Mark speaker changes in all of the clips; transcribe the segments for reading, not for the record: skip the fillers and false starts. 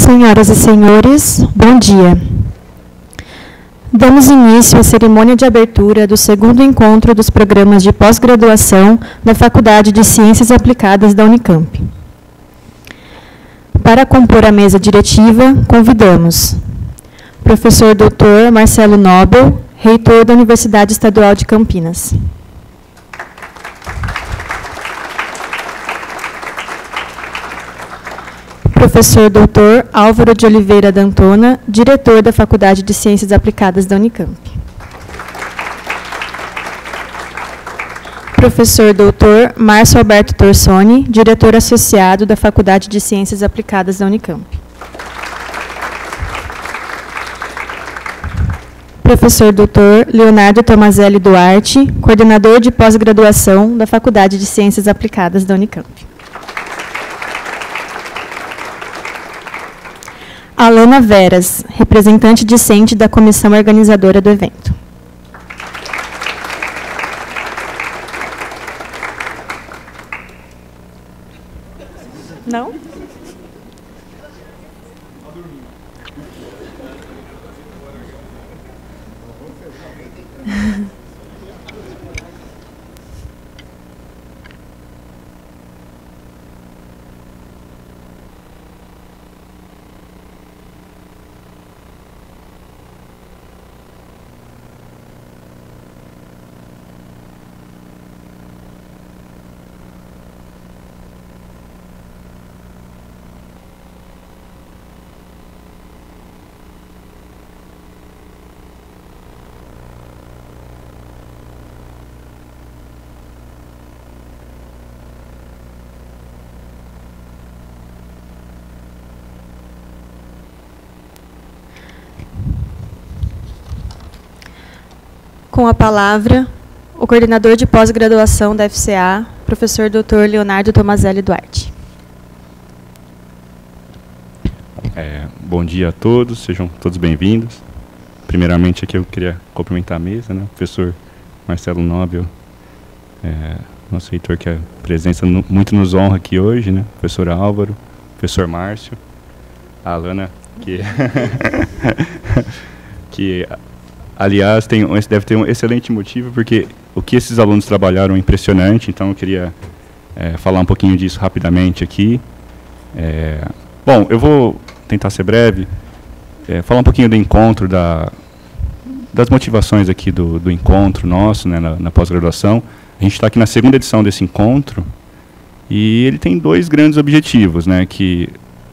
Speaker 1: Senhoras e senhores, bom dia. Damos início à cerimônia de abertura do segundo encontro dos programas de pós-graduação da Faculdade de Ciências Aplicadas da Unicamp. Para compor a mesa diretiva, convidamos professor Dr. Marcelo Nobel, reitor da Universidade Estadual de Campinas. Professor Dr. Álvaro de Oliveira D'Antona, diretor da Faculdade de Ciências Aplicadas da Unicamp. Professor Dr. Márcio Alberto Torsoni, diretor associado da Faculdade de Ciências Aplicadas da Unicamp. Professor Dr. Leonardo Tomazelli Duarte, coordenador de pós-graduação da Faculdade de Ciências Aplicadas da Unicamp. Alana Veras, representante discente da comissão organizadora do evento. Não? Com a palavra, o coordenador de pós-graduação da FCA, professor Dr. Leonardo Tomazelli Duarte.
Speaker 2: Bom dia a todos, sejam todos bem-vindos. Primeiramente, aqui eu queria cumprimentar a mesa, né? O professor Marcelo Nobel, nosso reitor, que a presença muito nos honra aqui hoje, né? Professor Álvaro, professor Márcio, a Alana, que aliás, deve ter um excelente motivo, porque o que esses alunos trabalharam é impressionante, então eu queria falar um pouquinho disso rapidamente aqui. Bom, eu vou tentar ser breve, falar um pouquinho do encontro, das motivações aqui do encontro nosso, né, na pós-graduação. A gente está aqui na segunda edição desse encontro, e ele tem dois grandes objetivos, né, que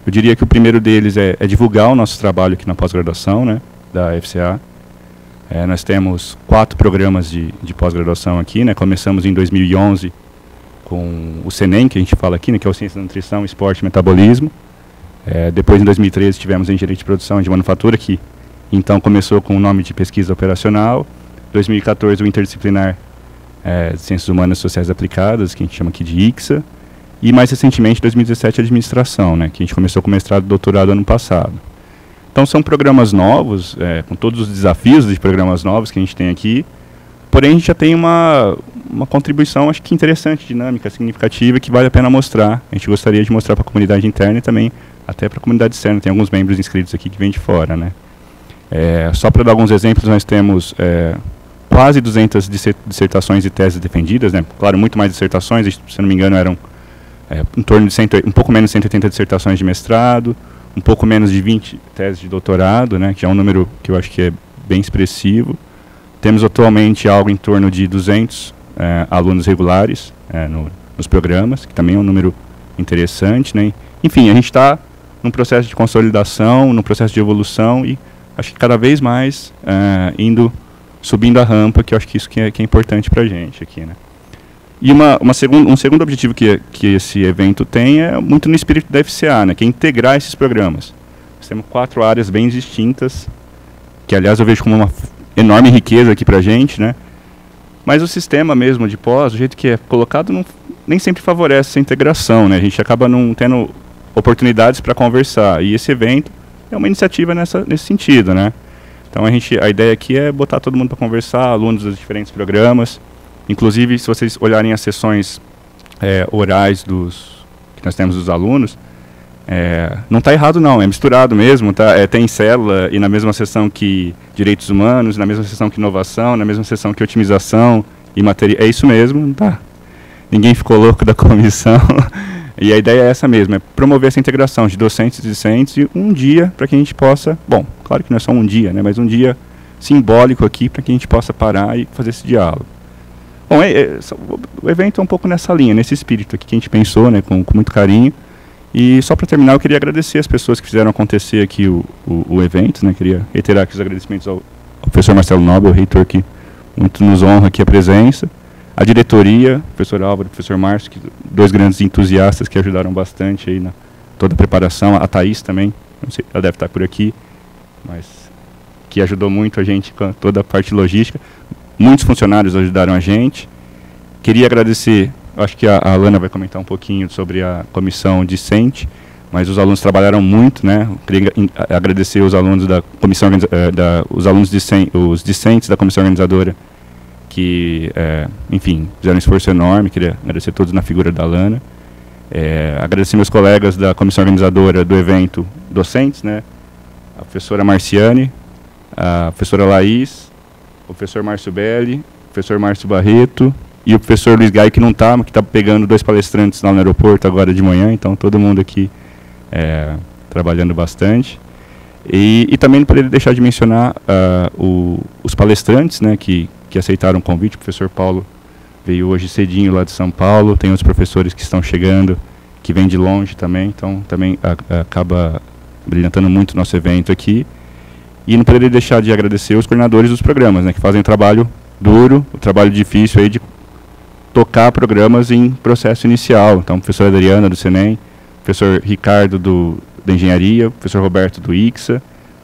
Speaker 2: eu diria que o primeiro deles é divulgar o nosso trabalho aqui na pós-graduação, né, da FCA. Nós temos 4 programas de pós-graduação aqui, né? Começamos em 2011 com o CENEM, que a gente fala aqui, né? Que é o Ciência da Nutrição, Esporte e Metabolismo. Depois, em 2013, tivemos Engenharia de Produção e de Manufatura, que então começou com o nome de Pesquisa Operacional. 2014, o Interdisciplinar de Ciências Humanas e Sociais Aplicadas, que a gente chama aqui de ICSA. E, mais recentemente, 2017, Administração, né? Que a gente começou com mestrado e doutorado ano passado. Então, são programas novos, com todos os desafios de programas novos que a gente tem aqui, porém, a gente já tem uma contribuição, acho que interessante, dinâmica, significativa, que vale a pena mostrar. A gente gostaria de mostrar para a comunidade interna e também até para a comunidade externa. Tem alguns membros inscritos aqui que vêm de fora, né? Só para dar alguns exemplos, nós temos quase 200 dissertações e teses defendidas, né? Claro, muito mais dissertações, se não me engano, eram em torno de um pouco menos de 180 dissertações de mestrado, um pouco menos de 20 teses de doutorado, né, que é um número que eu acho que é bem expressivo. Temos atualmente algo em torno de 200 alunos regulares nos programas, que também é um número interessante, né. Enfim, a gente está num processo de consolidação, num processo de evolução e acho que cada vez mais subindo a rampa, que eu acho que isso que é importante para a gente aqui, né. E um segundo objetivo que esse evento tem é muito no espírito da FCA, né, que é integrar esses programas. Nós temos 4 áreas bem distintas, que aliás eu vejo como uma enorme riqueza aqui para a gente, né, mas o sistema mesmo de pós, do jeito que é colocado, nem sempre favorece essa integração, né, a gente acaba não tendo oportunidades para conversar, e esse evento é uma iniciativa nesse sentido, né. Então a ideia aqui é botar todo mundo para conversar, alunos dos diferentes programas. Inclusive, se vocês olharem as sessões orais que nós temos dos alunos, não está errado não, é misturado mesmo, tá? Tem célula e na mesma seção que direitos humanos, na mesma seção que inovação, na mesma seção que otimização e material, é isso mesmo, tá? Ninguém ficou louco da comissão. E a ideia é essa mesmo, é promover essa integração de docentes e discentes e um dia para que a gente possa, bom, claro que não é só um dia, né, mas um dia simbólico aqui para que a gente possa parar e fazer esse diálogo. Bom, o evento é um pouco nessa linha, nesse espírito aqui que a gente pensou, né, com muito carinho. E só para terminar, eu queria agradecer as pessoas que fizeram acontecer aqui o evento, né, queria reiterar aqui os agradecimentos ao professor Marcelo Nobel, o reitor, que muito nos honra aqui a presença. A diretoria, o professor Álvaro e o professor Márcio, que, dois grandes entusiastas que ajudaram bastante aí na toda a preparação. A Thaís também, não sei, ela deve estar por aqui, mas que ajudou muito a gente com toda a parte logística. Muitos funcionários ajudaram a gente. Queria agradecer, acho que a Alana vai comentar um pouquinho sobre a comissão discente, mas os alunos trabalharam muito, né? Queria agradecer os alunos da comissão, os discentes da comissão organizadora, que, enfim, fizeram um esforço enorme. Queria agradecer a todos na figura da Alana. Agradecer meus colegas da comissão organizadora do evento, docentes, né? A professora Marciane, a professora Laís, o professor Márcio Belli, o professor Márcio Barreto e o professor Luiz Gaio, que não está, que está pegando 2 palestrantes lá no aeroporto agora de manhã, então todo mundo aqui trabalhando bastante. E também não poderia deixar de mencionar os palestrantes, né, que aceitaram o convite. O professor Paulo veio hoje cedinho lá de São Paulo, tem outros professores que estão chegando, que vêm de longe também, então também acaba brilhantando muito o nosso evento aqui. E não poderia deixar de agradecer os coordenadores dos programas, né, que fazem trabalho duro, o trabalho difícil aí de tocar programas em processo inicial. Então, a professora Adriana, do SENEM, o professor Ricardo, da Engenharia, o professor Roberto, do ICSA,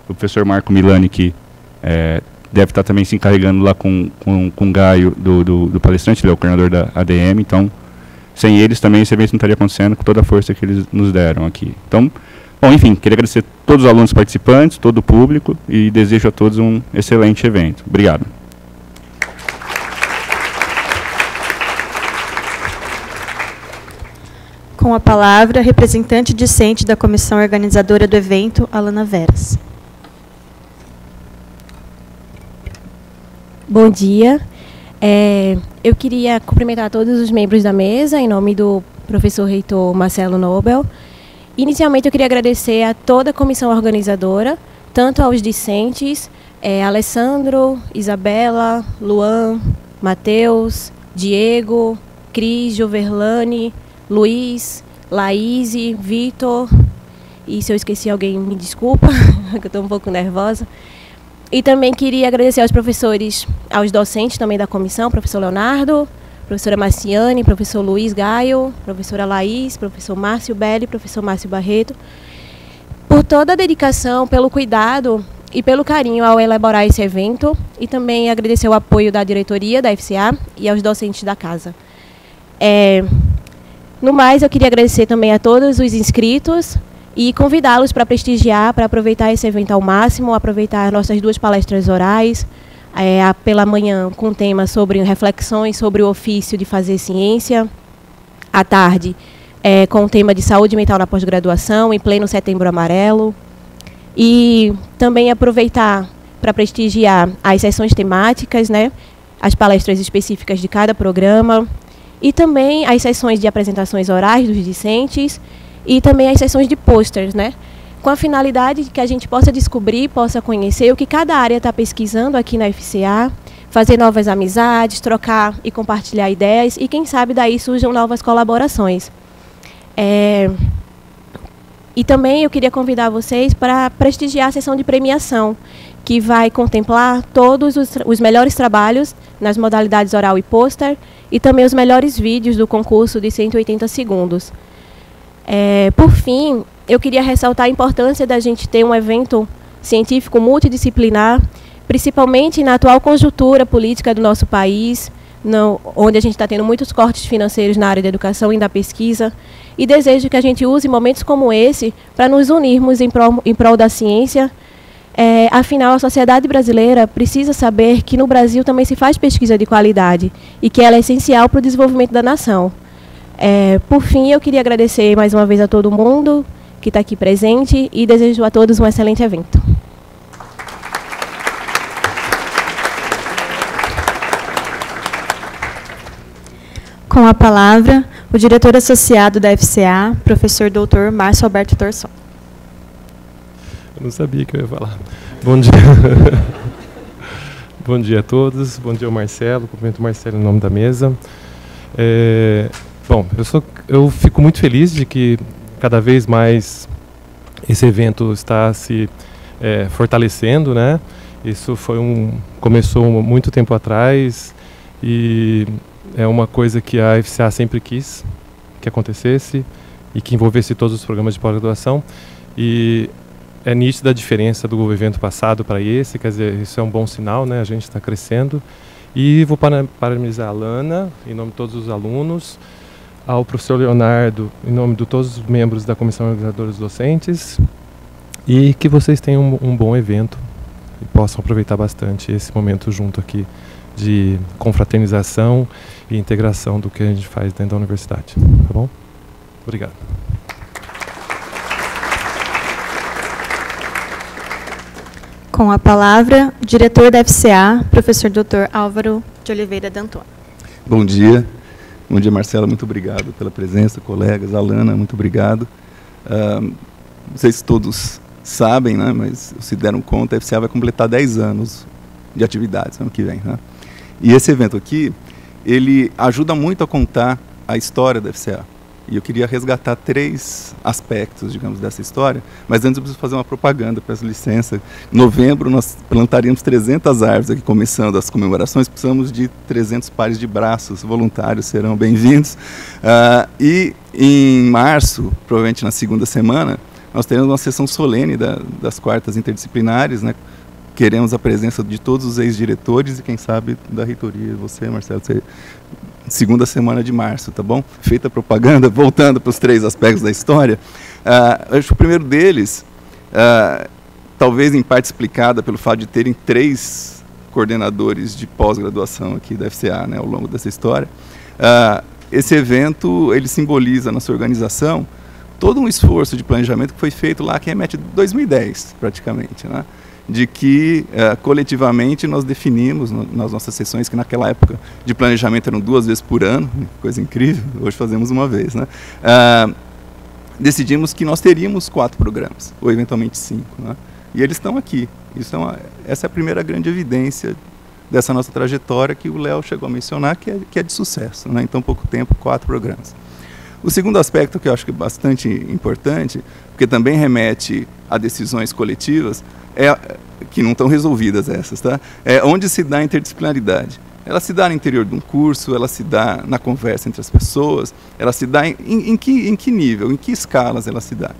Speaker 2: o professor Marco Milani, que deve estar também se encarregando lá com o Gaio, do palestrante, ele é o coordenador da ADM. Então, sem eles também esse evento não estaria acontecendo com toda a força que eles nos deram aqui. Então, bom, enfim, queria agradecer a todos os alunos participantes, todo o público, e desejo a todos um excelente evento. Obrigado.
Speaker 1: Com a palavra, representante discente da comissão organizadora do evento, Alana Veras.
Speaker 3: Bom dia. Eu queria cumprimentar todos os membros da mesa, em nome do professor reitor Marcelo Nobel. Inicialmente, eu queria agradecer a toda a comissão organizadora, tanto aos discentes, Alessandro, Isabela, Luan, Matheus, Diego, Cris, Joverlane, Luiz, Laís, Vitor, e se eu esqueci alguém, me desculpa, que eu estou um pouco nervosa. E também queria agradecer aos professores, aos docentes também da comissão, professor Leonardo, professora Marciane, professor Luiz Gaio, professora Laís, professor Márcio Belli, professor Márcio Barreto, por toda a dedicação, pelo cuidado e pelo carinho ao elaborar esse evento, e também agradecer o apoio da diretoria da FCA e aos docentes da casa. No mais, eu queria agradecer também a todos os inscritos e convidá-los para prestigiar, para aproveitar esse evento ao máximo, aproveitar nossas 2 palestras orais, pela manhã com tema sobre reflexões sobre o ofício de fazer ciência, à tarde com o tema de saúde mental na pós-graduação, em pleno Setembro Amarelo, e também aproveitar para prestigiar as sessões temáticas, né, as palestras específicas de cada programa, e também as sessões de apresentações orais dos discentes, e também as sessões de posters, né? Com a finalidade de que a gente possa descobrir, possa conhecer o que cada área está pesquisando aqui na FCA, fazer novas amizades, trocar e compartilhar ideias, e quem sabe daí surjam novas colaborações. E também eu queria convidar vocês para prestigiar a sessão de premiação, que vai contemplar todos os melhores trabalhos nas modalidades oral e pôster, e também os melhores vídeos do concurso de 180 segundos. Por fim, eu queria ressaltar a importância da gente ter um evento científico multidisciplinar, principalmente na atual conjuntura política do nosso país, onde a gente está tendo muitos cortes financeiros na área da educação e da pesquisa, e desejo que a gente use momentos como esse para nos unirmos em prol da ciência. Afinal, a sociedade brasileira precisa saber que no Brasil também se faz pesquisa de qualidade e que ela é essencial para o desenvolvimento da nação. Por fim, eu queria agradecer mais uma vez a todo mundo que está aqui presente e desejo a todos um excelente evento.
Speaker 1: Com a palavra, o diretor associado da FCA, professor Dr. Márcio Alberto Torson.
Speaker 4: Eu não sabia que eu ia falar. Bom dia. Bom dia a todos. Bom dia ao Marcelo. Cumprimento o Marcelo em nome da mesa. Bom, eu fico muito feliz de que cada vez mais esse evento está se fortalecendo, né? Isso começou muito tempo atrás e é uma coisa que a FCA sempre quis que acontecesse e que envolvesse todos os programas de pós-graduação. E é nítida a diferença do evento passado para esse, quer dizer, isso é um bom sinal, né? A gente está crescendo. E vou parabenizar a Lana, em nome de todos os alunos, ao professor Leonardo, em nome de todos os membros da Comissão Organizadora dos Docentes, e que vocês tenham um bom evento e possam aproveitar bastante esse momento junto aqui de confraternização e integração do que a gente faz dentro da universidade. Tá bom? Obrigado.
Speaker 1: Com a palavra, o diretor da FCA, professor Dr. Álvaro de Oliveira D'Antoni.
Speaker 5: Bom dia. Bom dia, Marcela. Muito obrigado pela presença, colegas. Alana, muito obrigado. Não sei se todos sabem, né, mas se deram conta, a FCA vai completar 10 anos de atividades ano que vem, né? E esse evento aqui, ele ajuda muito a contar a história da FCA. E eu queria resgatar 3 aspectos, digamos, dessa história, mas antes eu preciso fazer uma propaganda, peço licença. Em novembro nós plantaríamos 300 árvores aqui, começando as comemorações, precisamos de 300 pares de braços, voluntários serão bem-vindos. E em março, provavelmente na segunda semana, nós teremos uma sessão solene das quartas interdisciplinares, né? Queremos a presença de todos os ex-diretores e, quem sabe, da reitoria. Você, Marcelo, segunda semana de março, tá bom? Feita a propaganda, voltando para os 3 aspectos da história. Acho que o primeiro deles, talvez em parte explicada pelo fato de terem 3 coordenadores de pós-graduação aqui da FCA, né, ao longo dessa história. Esse evento, ele simboliza na sua organização todo um esforço de planejamento que foi feito lá, que remete a 2010, praticamente, né? De que coletivamente nós definimos nas nossas sessões, que naquela época de planejamento eram 2 vezes por ano, coisa incrível, hoje fazemos uma vez, né? Decidimos que nós teríamos 4 programas, ou eventualmente 5, né? E eles estão aqui. Essa é a primeira grande evidência dessa nossa trajetória que o Léo chegou a mencionar, que é de sucesso, né? Em tão pouco tempo, 4 programas. O segundo aspecto que eu acho que é bastante importante, porque também remete a decisões coletivas, que não estão resolvidas essas, tá? É onde se dá a interdisciplinaridade. Ela se dá no interior de um curso, ela se dá na conversa entre as pessoas, ela se dá em que nível, em que escalas ela se dá.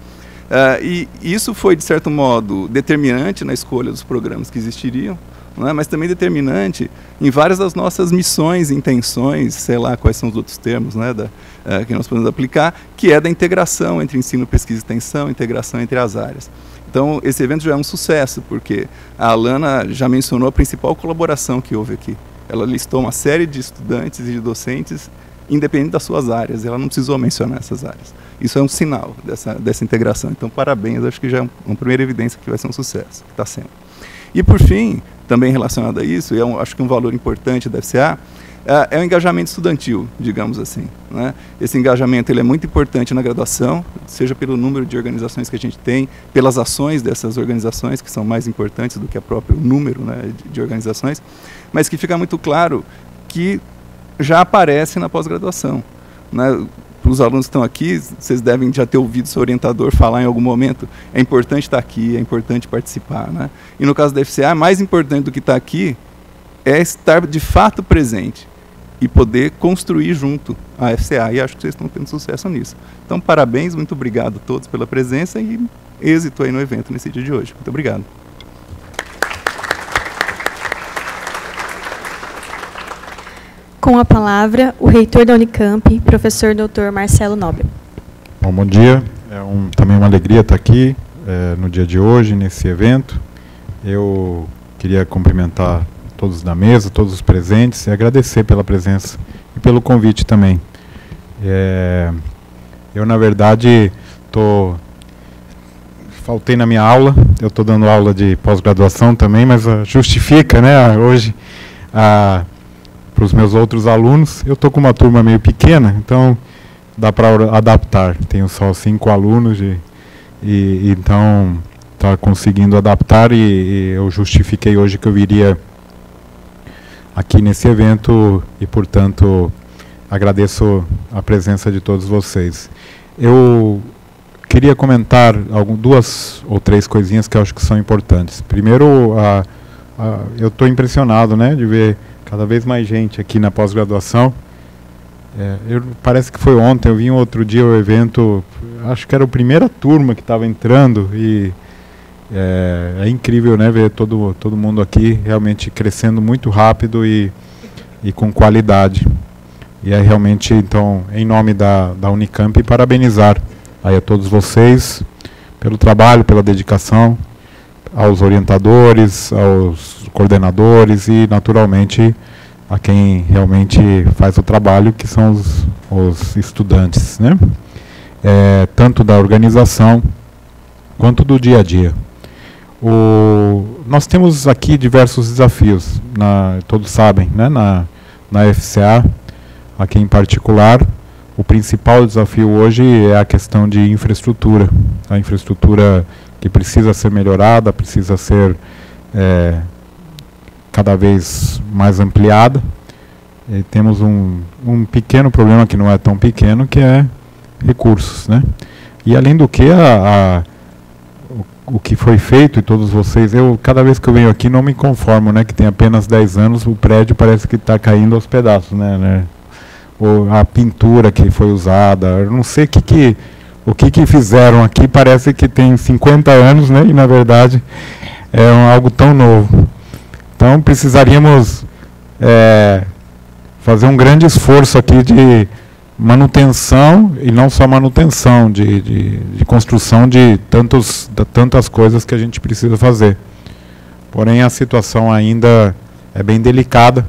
Speaker 5: E isso foi, de certo modo, determinante na escolha dos programas que existiriam, não é? Mas também determinante em várias das nossas missões, intenções, sei lá quais são os outros termos, né, que nós podemos aplicar, que é da integração entre ensino, pesquisa e extensão, integração entre as áreas. Então, esse evento já é um sucesso, porque a Alana já mencionou a principal colaboração que houve aqui. Ela listou uma série de estudantes e de docentes, independente das suas áreas, ela não precisou mencionar essas áreas. Isso é um sinal dessa integração. Então, parabéns, acho que já é uma primeira evidência que vai ser um sucesso, que está sendo. E, por fim, também relacionado a isso, e acho que um valor importante da FCA, é o engajamento estudantil, digamos assim, né? Esse engajamento ele é muito importante na graduação, seja pelo número de organizações que a gente tem, pelas ações dessas organizações, que são mais importantes do que o próprio número, né, de organizações, mas que fica muito claro que já aparece na pós-graduação, né? Para os alunos que estão aqui, vocês devem já ter ouvido seu orientador falar em algum momento, é importante estar aqui, é importante participar, né? E no caso da FCA, mais importante do que estar aqui é estar de fato presente e poder construir junto a FCA, e acho que vocês estão tendo sucesso nisso. Então, parabéns, muito obrigado a todos pela presença e êxito aí no evento nesse dia de hoje. Muito obrigado.
Speaker 1: Com a palavra, o reitor da Unicamp, professor Dr. Marcelo Nobel.
Speaker 6: Bom dia, também uma alegria estar aqui no dia de hoje, nesse evento. Eu queria cumprimentar todos da mesa, todos os presentes, e agradecer pela presença e pelo convite também. Eu, na verdade, estou faltei na minha aula. Eu estou dando aula de pós-graduação também, mas justifica, né, hoje, para os meus outros alunos. Eu estou com uma turma meio pequena, então dá para adaptar. Tenho só 5 alunos e então está conseguindo adaptar e eu justifiquei hoje que eu viria aqui nesse evento e, portanto, agradeço a presença de todos vocês. Eu queria comentar 2 ou 3 coisinhas que eu acho que são importantes. Primeiro, eu estou impressionado, né, de ver cada vez mais gente aqui na pós-graduação. Parece que foi ontem, eu vim outro dia ao evento, acho que era a primeira turma que estava entrando e é incrível, né, ver todo mundo aqui realmente crescendo muito rápido e com qualidade. E é realmente, então, em nome da Unicamp, parabenizar aí a todos vocês pelo trabalho, pela dedicação, aos orientadores, aos coordenadores e, naturalmente, a quem realmente faz o trabalho, que são os estudantes, né? Tanto da organização quanto do dia a dia. Nós temos aqui diversos desafios, todos sabem, né? Na FCA, aqui em particular, o principal desafio hoje é a questão de infraestrutura. A infraestrutura que precisa ser melhorada, precisa ser cada vez mais ampliada. E temos um pequeno problema que não é tão pequeno, que é recursos, né? E além do que, o que foi feito, e todos vocês, cada vez que eu venho aqui não me conformo, né? Que tem apenas 10 anos, o prédio parece que está caindo aos pedaços, né? A pintura que foi usada, eu não sei o que fizeram aqui, parece que tem 50 anos, né? E na verdade é algo tão novo. Então precisaríamos fazer um grande esforço aqui de manutenção, e não só manutenção, de construção de tantas coisas que a gente precisa fazer. Porém a situação ainda é bem delicada,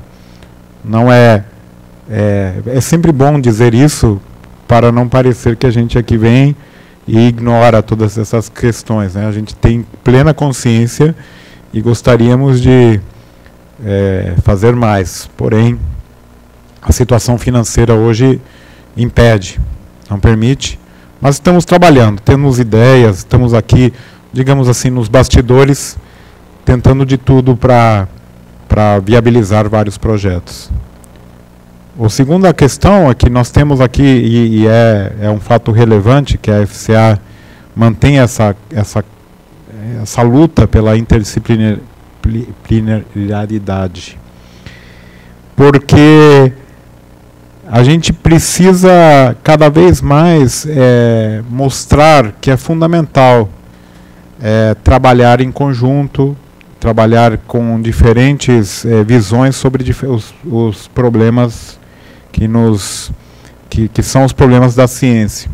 Speaker 6: não é sempre bom dizer isso para não parecer que a gente aqui vem e ignora todas essas questões, né? A gente tem plena consciência e gostaríamos de fazer mais. Porém, a situação financeira hoje impede, não permite. Mas estamos trabalhando, temos ideias, estamos aqui, digamos assim, nos bastidores, tentando de tudo para viabilizar vários projetos. A segunda questão é que nós temos aqui, e é um fato relevante, que a FCA mantém essa luta pela interdisciplinaridade. Porque a gente precisa cada vez mais mostrar que é fundamental trabalhar em conjunto, trabalhar com diferentes visões sobre os problemas que são os problemas da ciência.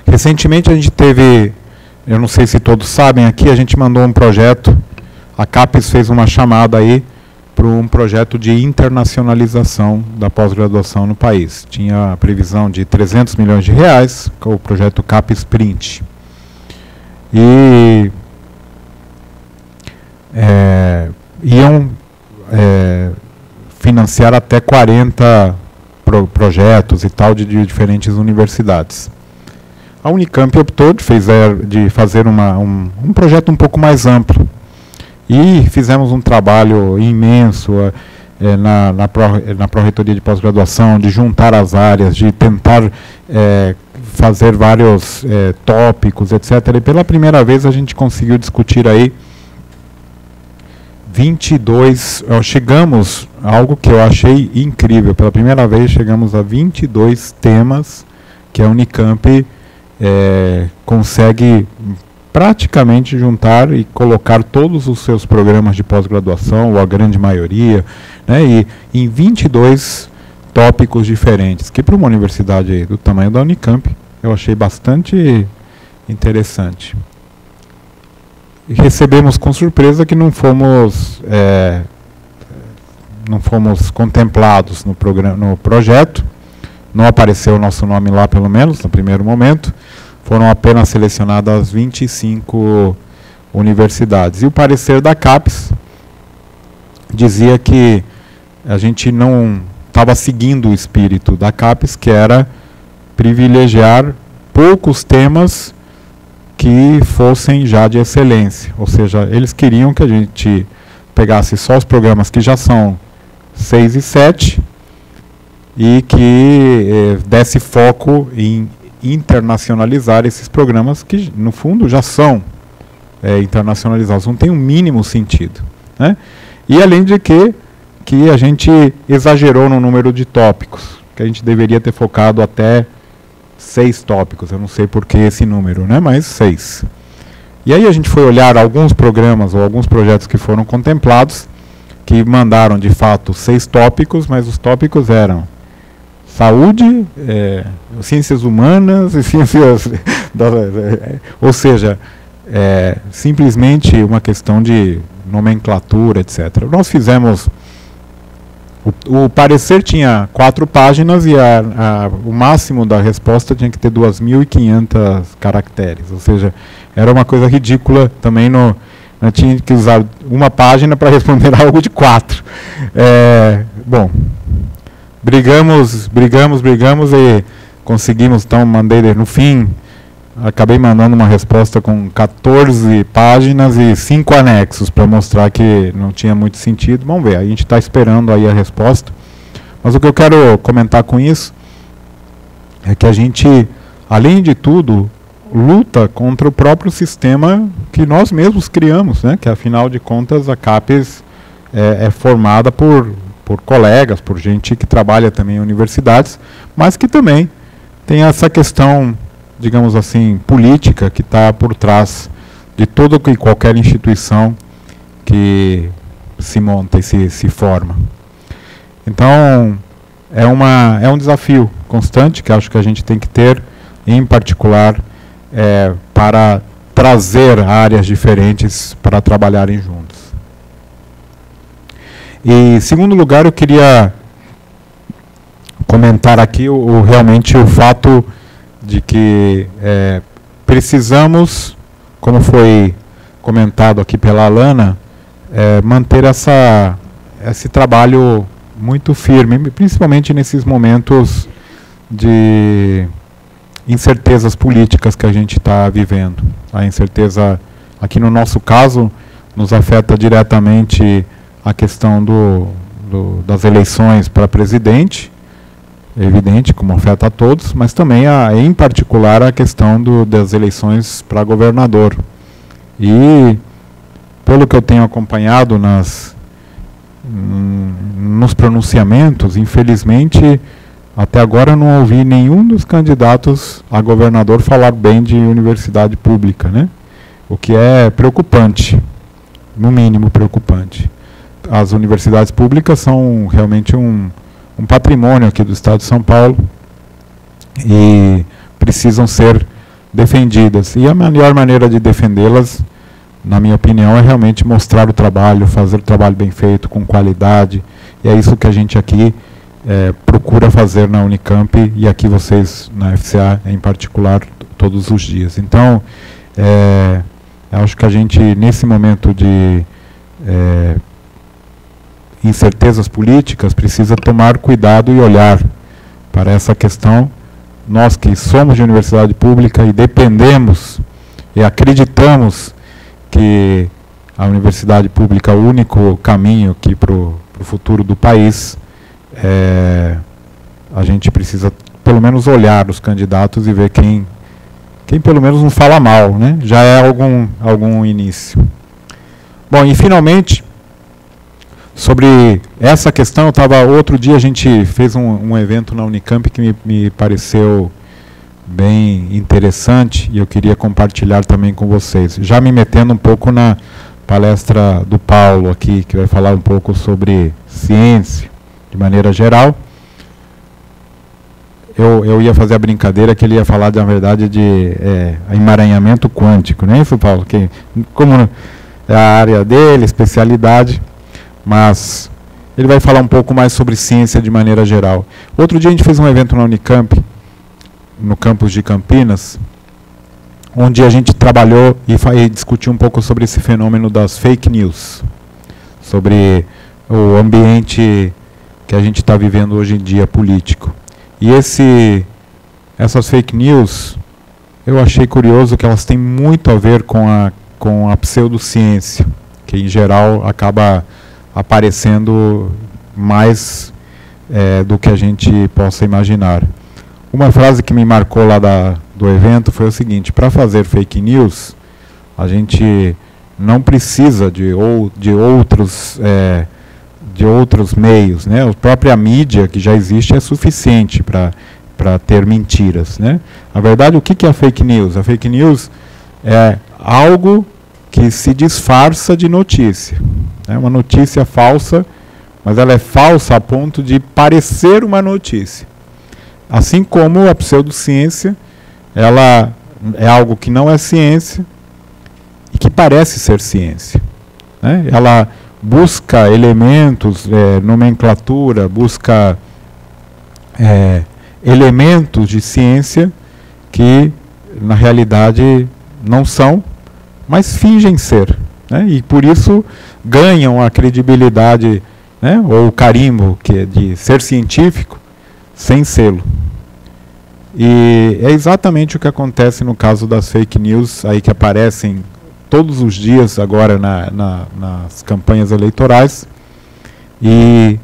Speaker 6: Recentemente a gente teve, eu não sei se todos sabem aqui, a gente mandou um projeto, a CAPES fez uma chamada aí para um projeto de internacionalização da pós-graduação no país. Tinha a previsão de 300 milhões de reais, com o projeto CAPES Print. E iam financiar até 40 projetos e tal de diferentes universidades. A Unicamp optou de fazer um projeto um pouco mais amplo. E fizemos um trabalho imenso na Pró-Reitoria de Pós-Graduação, de juntar as áreas, de tentar fazer vários tópicos, etc. E pela primeira vez a gente conseguiu discutir aí 22, chegamos a algo que eu achei incrível. Pela primeira vez chegamos a 22 temas que a Unicamp consegue praticamente juntar e colocar todos os seus programas de pós-graduação, ou a grande maioria, né, e em 22 tópicos diferentes, que para uma universidade do tamanho da Unicamp eu achei bastante interessante. E recebemos com surpresa que não fomos contemplados no projeto, não apareceu o nosso nome lá, pelo menos no primeiro momento. foram apenas selecionadas 25 universidades. E o parecer da CAPES dizia que a gente não estava seguindo o espírito da CAPES, que era privilegiar poucos temas que fossem já de excelência. Ou seja, eles queriam que a gente pegasse só os programas que já são 6 e 7 e que desse foco em internacionalizar esses programas que, no fundo, já são internacionalizados. Não tem um mínimo sentido, né? E, além de que a gente exagerou no número de tópicos, que a gente deveria ter focado até 6 tópicos. Eu não sei por que esse número, né? Mas 6. E aí a gente foi olhar alguns programas ou alguns projetos que foram contemplados, que mandaram, de fato, 6 tópicos, mas os tópicos eram saúde, ciências humanas e ciências... ou seja, simplesmente uma questão de nomenclatura, etc. Nós fizemos... O parecer tinha 4 páginas e o máximo da resposta tinha que ter 2.500 caracteres. Ou seja, era uma coisa ridícula também. Tinha que usar uma página para responder algo de 4. Bom, brigamos e conseguimos, então mandei no fim, acabei mandando uma resposta com 14 páginas e 5 anexos para mostrar que não tinha muito sentido. Vamos ver, a gente está esperando aí a resposta. Mas o que eu quero comentar com isso é que a gente, além de tudo, luta contra o próprio sistema que nós mesmos criamos, né? Que afinal de contas a CAPES é formada por colegas, por gente que trabalha também em universidades, mas que também tem essa questão, digamos assim, política que está por trás de toda e qualquer instituição que se monta e se forma. Então, é um desafio constante que acho que a gente tem que ter, em particular, para trazer áreas diferentes para trabalharem juntos. E, em segundo lugar, eu queria comentar aqui realmente o fato de que precisamos, como foi comentado aqui pela Alana, manter esse trabalho muito firme, principalmente nesses momentos de incertezas políticas que a gente está vivendo. A incerteza, aqui no nosso caso, nos afeta diretamente a questão das eleições para presidente, é evidente, como afeta a todos, mas também, em particular, a questão das eleições para governador. E, pelo que eu tenho acompanhado nos pronunciamentos, infelizmente, até agora não ouvi nenhum dos candidatos a governador falar bem de universidade pública, né? O que é preocupante, no mínimo preocupante. As universidades públicas são realmente um patrimônio aqui do Estado de São Paulo e precisam ser defendidas. E a melhor maneira de defendê-las, na minha opinião, é realmente mostrar o trabalho, fazer o trabalho bem feito, com qualidade. E é isso que a gente aqui procura fazer na Unicamp e aqui vocês na FCA em particular todos os dias. Então, acho que a gente, nesse momento de incertezas políticas, precisa tomar cuidado e olhar para essa questão. Nós que somos de universidade pública e dependemos e acreditamos que a universidade pública é o único caminho aqui para o futuro do país, a gente precisa pelo menos olhar os candidatos e ver quem pelo menos não fala mal, né? Já é algum início. Bom, e finalmente, sobre essa questão, outro dia a gente fez um evento na Unicamp que me pareceu bem interessante e eu queria compartilhar também com vocês. Já me metendo um pouco na palestra do Paulo aqui, que vai falar um pouco sobre ciência, de maneira geral. Eu ia fazer a brincadeira que ele ia falar, na verdade, de emaranhamento quântico, não é isso, Paulo? Que, como é a área dele, especialidade, mas ele vai falar um pouco mais sobre ciência de maneira geral. Outro dia a gente fez um evento na Unicamp, no campus de Campinas, onde a gente trabalhou e discutiu um pouco sobre esse fenômeno das fake news, sobre o ambiente que a gente está vivendo hoje em dia político. E essas fake news, eu achei curioso que elas têm muito a ver com a pseudociência, que em geral acaba aparecendo mais do que a gente possa imaginar. Uma frase que me marcou lá do evento foi o seguinte: para fazer fake news, a gente não precisa de outros meios, né? A própria mídia que já existe é suficiente para ter mentiras, né? Na verdade, o que é a fake news? A fake news é algo que se disfarça de notícia. É uma notícia falsa, mas ela é falsa a ponto de parecer uma notícia. Assim como a pseudociência, ela é algo que não é ciência e que parece ser ciência, né? Ela busca elementos, nomenclatura, busca elementos de ciência que na realidade não são, mas fingem ser, né? E por isso ganham a credibilidade, né, ou o carimbo que é de ser científico sem sê-lo. E é exatamente o que acontece no caso das fake news aí que aparecem todos os dias agora nas campanhas eleitorais e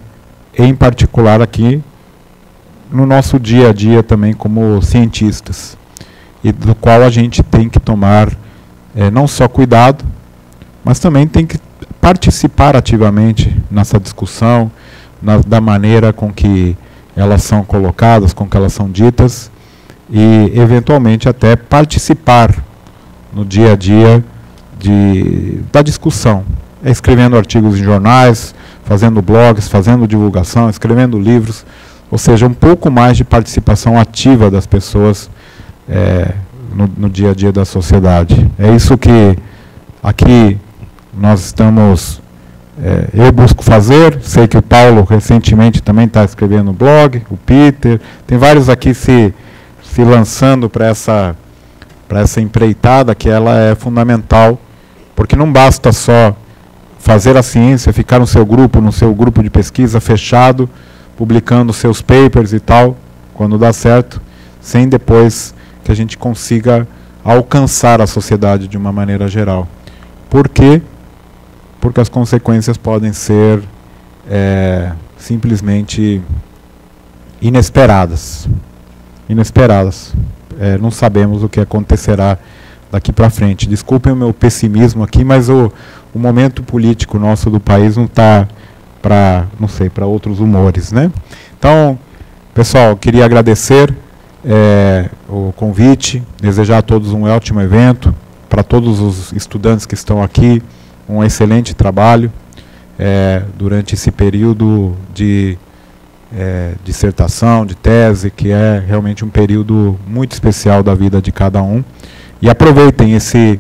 Speaker 6: em particular aqui no nosso dia a dia também como cientistas, e do qual a gente tem que tomar não só cuidado, mas também tem que participar ativamente nessa discussão, da maneira com que elas são colocadas, com que elas são ditas, e eventualmente até participar no dia a dia da discussão, escrevendo artigos em jornais, fazendo blogs, fazendo divulgação, escrevendo livros, ou seja, um pouco mais de participação ativa das pessoas no dia a dia da sociedade. É isso que aqui nós estamos, eu busco fazer. Sei que o Paulo recentemente também está escrevendo blog, o Peter, tem vários aqui se lançando para essa empreitada, que ela é fundamental, porque não basta só fazer a ciência, ficar no seu grupo de pesquisa fechado, publicando seus papers e tal, quando dá certo, sem depois que a gente consiga alcançar a sociedade de uma maneira geral. Por quê? Porque as consequências podem ser simplesmente inesperadas. Não sabemos o que acontecerá daqui para frente. Desculpem o meu pessimismo aqui, mas o momento político nosso do país não está para outros humores, né? Então, pessoal, queria agradecer o convite, desejar a todos um ótimo evento, para todos os estudantes que estão aqui, um excelente trabalho durante esse período de dissertação, de tese, que é realmente um período muito especial da vida de cada um. E aproveitem esse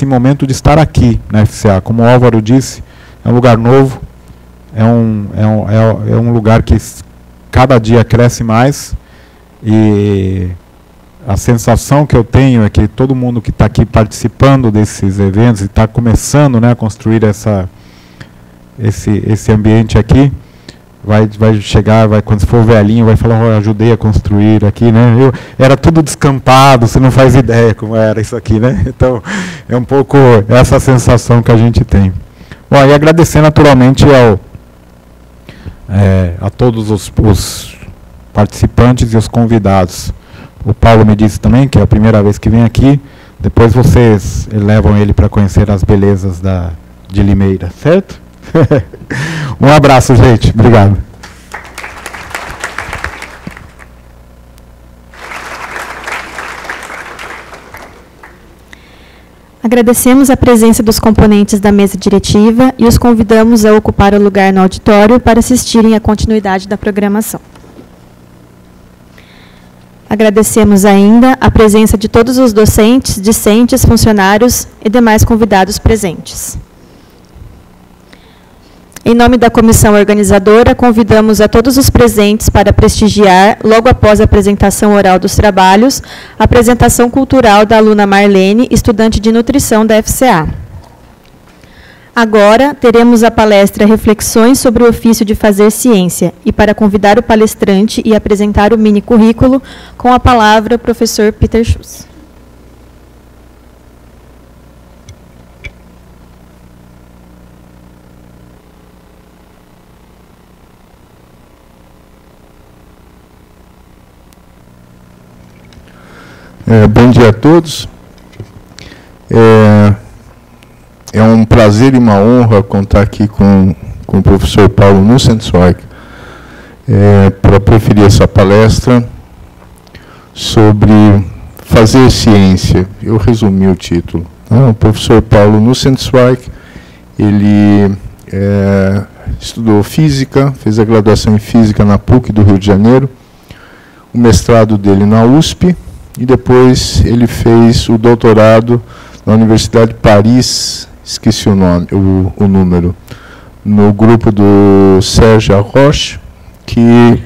Speaker 6: momento de estar aqui na FCA. Como o Álvaro disse, é um lugar novo, é um lugar que cada dia cresce mais, e a sensação que eu tenho é que todo mundo que está aqui participando desses eventos e está começando, né, a construir esse ambiente aqui, vai chegar, quando for velhinho, vai falar: eu ajudei a construir aqui, né? Era tudo descampado, você não faz ideia como era isso aqui, né? Então, é um pouco essa sensação que a gente tem. Bom, e agradecer naturalmente a todos os participantes e os convidados. O Paulo me disse também que é a primeira vez que vem aqui. Depois vocês levam ele para conhecer as belezas de Limeira, certo? Um abraço, gente. Obrigado.
Speaker 1: Agradecemos a presença dos componentes da mesa diretiva e os convidamos a ocupar o lugar no auditório para assistirem à continuidade da programação. Agradecemos ainda a presença de todos os docentes, discentes, funcionários e demais convidados presentes. Em nome da comissão organizadora, convidamos a todos os presentes para prestigiar, logo após a apresentação oral dos trabalhos, a apresentação cultural da aluna Marlene, estudante de nutrição da FCA. Agora, teremos a palestra Reflexões sobre o ofício de fazer ciência, e para convidar o palestrante e apresentar o mini currículo, com a palavra o professor Peter Schuss.
Speaker 7: Bom dia a todos. É um prazer e uma honra contar aqui com o professor Paulo Nussenzweig para proferir essa palestra sobre fazer ciência. Eu resumi o título. O professor Paulo Nussenzweig, ele estudou física, fez a graduação em física na PUC do Rio de Janeiro, o mestrado dele na USP, e depois ele fez o doutorado na Universidade de Paris, esqueci o nome, o número, no grupo do Serge Haroche, que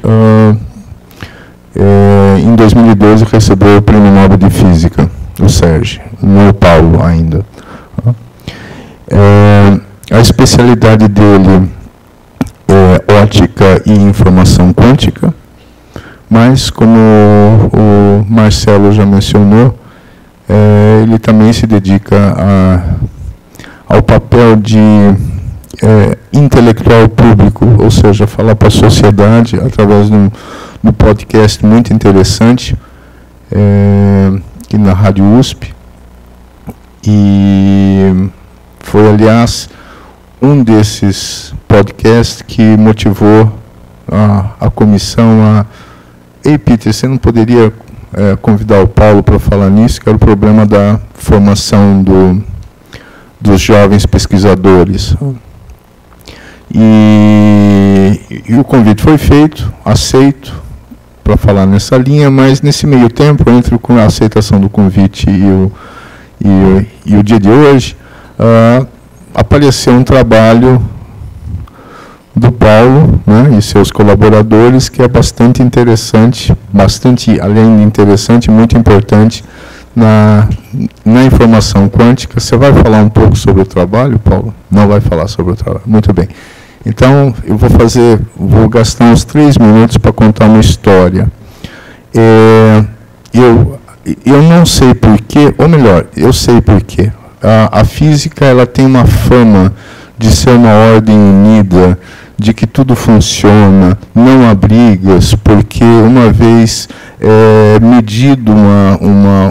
Speaker 7: em 2012 recebeu o Prêmio Nobel de Física, o Serge, no Paulo ainda. A especialidade dele é ótica e informação quântica, mas, como o Marcelo já mencionou, ele também se dedica ao papel de intelectual público, ou seja, falar para a sociedade através de um podcast muito interessante, aqui na Rádio USP. E foi, aliás, um desses podcasts que motivou a comissão a... Ei, Peter, você não poderia convidar o Paulo para falar nisso, que era o problema da formação dos jovens pesquisadores. E o convite foi feito, aceito, para falar nessa linha, mas nesse meio tempo, entre a aceitação do convite e o dia de hoje, apareceu um trabalho do Paulo, né, e seus colaboradores, que é bastante interessante, além de interessante, muito importante na informação quântica. Você vai falar um pouco sobre o trabalho, Paulo? Não vai falar sobre o trabalho. Muito bem. Então, eu vou gastar uns 3 minutos para contar uma história. Eu não sei porquê, ou melhor, eu sei porquê. A física, ela tem uma fama de ser uma ordem unida, de que tudo funciona, não há brigas, porque uma vez medido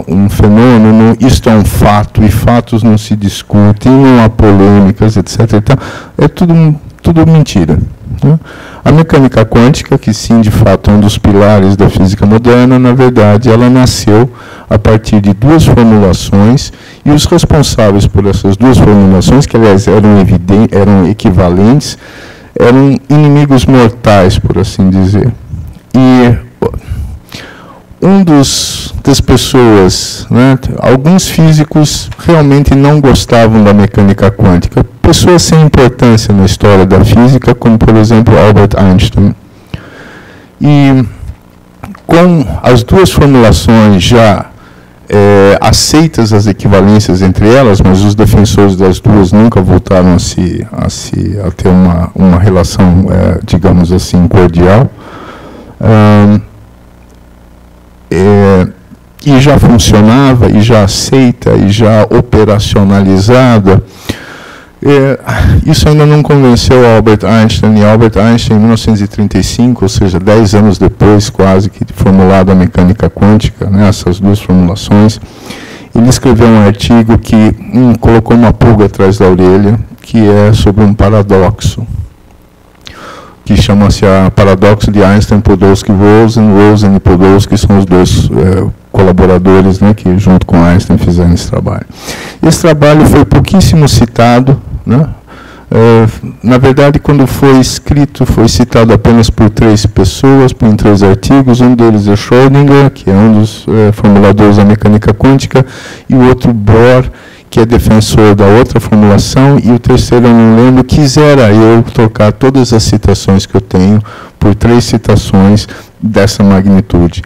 Speaker 7: um fenômeno, isto é um fato, e fatos não se discutem, não há polêmicas, etc. Então, é tudo mentira. Né? A mecânica quântica, que sim, de fato, é um dos pilares da física moderna, na verdade, ela nasceu a partir de 2 formulações, e os responsáveis por essas 2 formulações, que aliás eram equivalentes, eram inimigos mortais, por assim dizer. E das pessoas, né, alguns físicos realmente não gostavam da mecânica quântica, pessoas sem importância na história da física, como, por exemplo, Albert Einstein. E com as 2 formulações já aceitas as equivalências entre elas, mas os defensores das 2 nunca voltaram a ter uma relação, digamos assim, cordial, e já funcionava, e já aceita, e já operacionalizada. Isso ainda não convenceu Albert Einstein, e Albert Einstein, em 1935, ou seja, 10 anos depois, quase, que formulada a mecânica quântica, né, essas 2 formulações, ele escreveu um artigo que colocou uma pulga atrás da orelha, que é sobre um paradoxo, que chama-se a paradoxo de Einstein, Podolsky, Rosen. Rosen e Podolsky são os 2 colaboradores, né, que junto com Einstein fizeram esse trabalho. Esse trabalho foi pouquíssimo citado, né? Na verdade, quando foi escrito, foi citado apenas por 3 pessoas, em 3 artigos. Um deles é Schrödinger, que é um dos formuladores da mecânica quântica, e o outro Bohr, que é defensor da outra formulação, e o terceiro, eu não lembro, quisera eu trocar todas as citações que eu tenho por 3 citações dessa magnitude.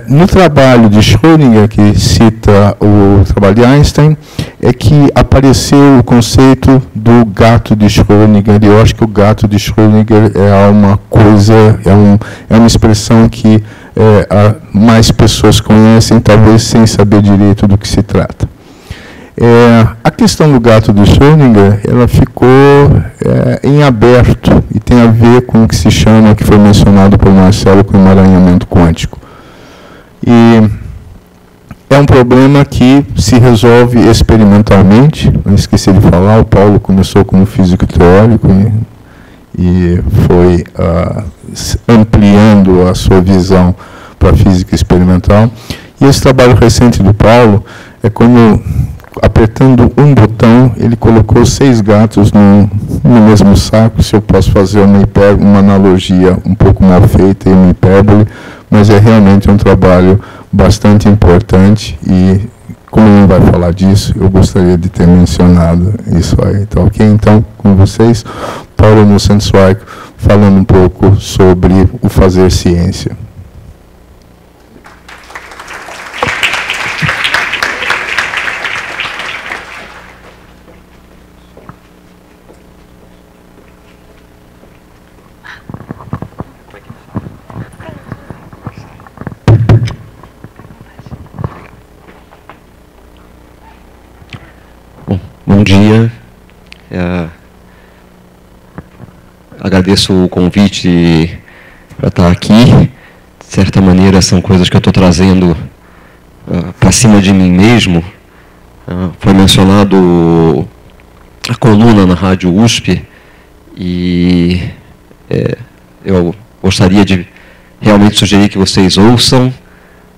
Speaker 7: No trabalho de Schrödinger, que cita o trabalho de Einstein, é que apareceu o conceito do gato de Schrödinger, e eu acho que o gato de Schrödinger é uma coisa, é uma expressão que mais pessoas conhecem, talvez sem saber direito do que se trata. A questão do gato de Schrödinger, ela ficou em aberto, e tem a ver com o que se chama, que foi mencionado por Marcelo, com o emaranhamento quântico. E é um problema que se resolve experimentalmente. Eu esqueci de falar, o Paulo começou como físico teórico e foi ampliando a sua visão para a física experimental. E esse trabalho recente do Paulo é como, apertando um botão, ele colocou 6 gatos no mesmo saco. Se eu posso fazer uma analogia um pouco mal feita e uma hipérbole, mas é realmente um trabalho bastante importante, e como ele não vai falar disso, eu gostaria de ter mencionado isso aí. Então, ok? Então, com vocês, Paulo Nussensweig, falando um pouco sobre o fazer ciência.
Speaker 8: Bom dia. Agradeço o convite para estar aqui. De certa maneira, são coisas que eu estou trazendo para cima de mim mesmo. Foi mencionado a coluna na Rádio USP, e eu gostaria de realmente sugerir que vocês ouçam.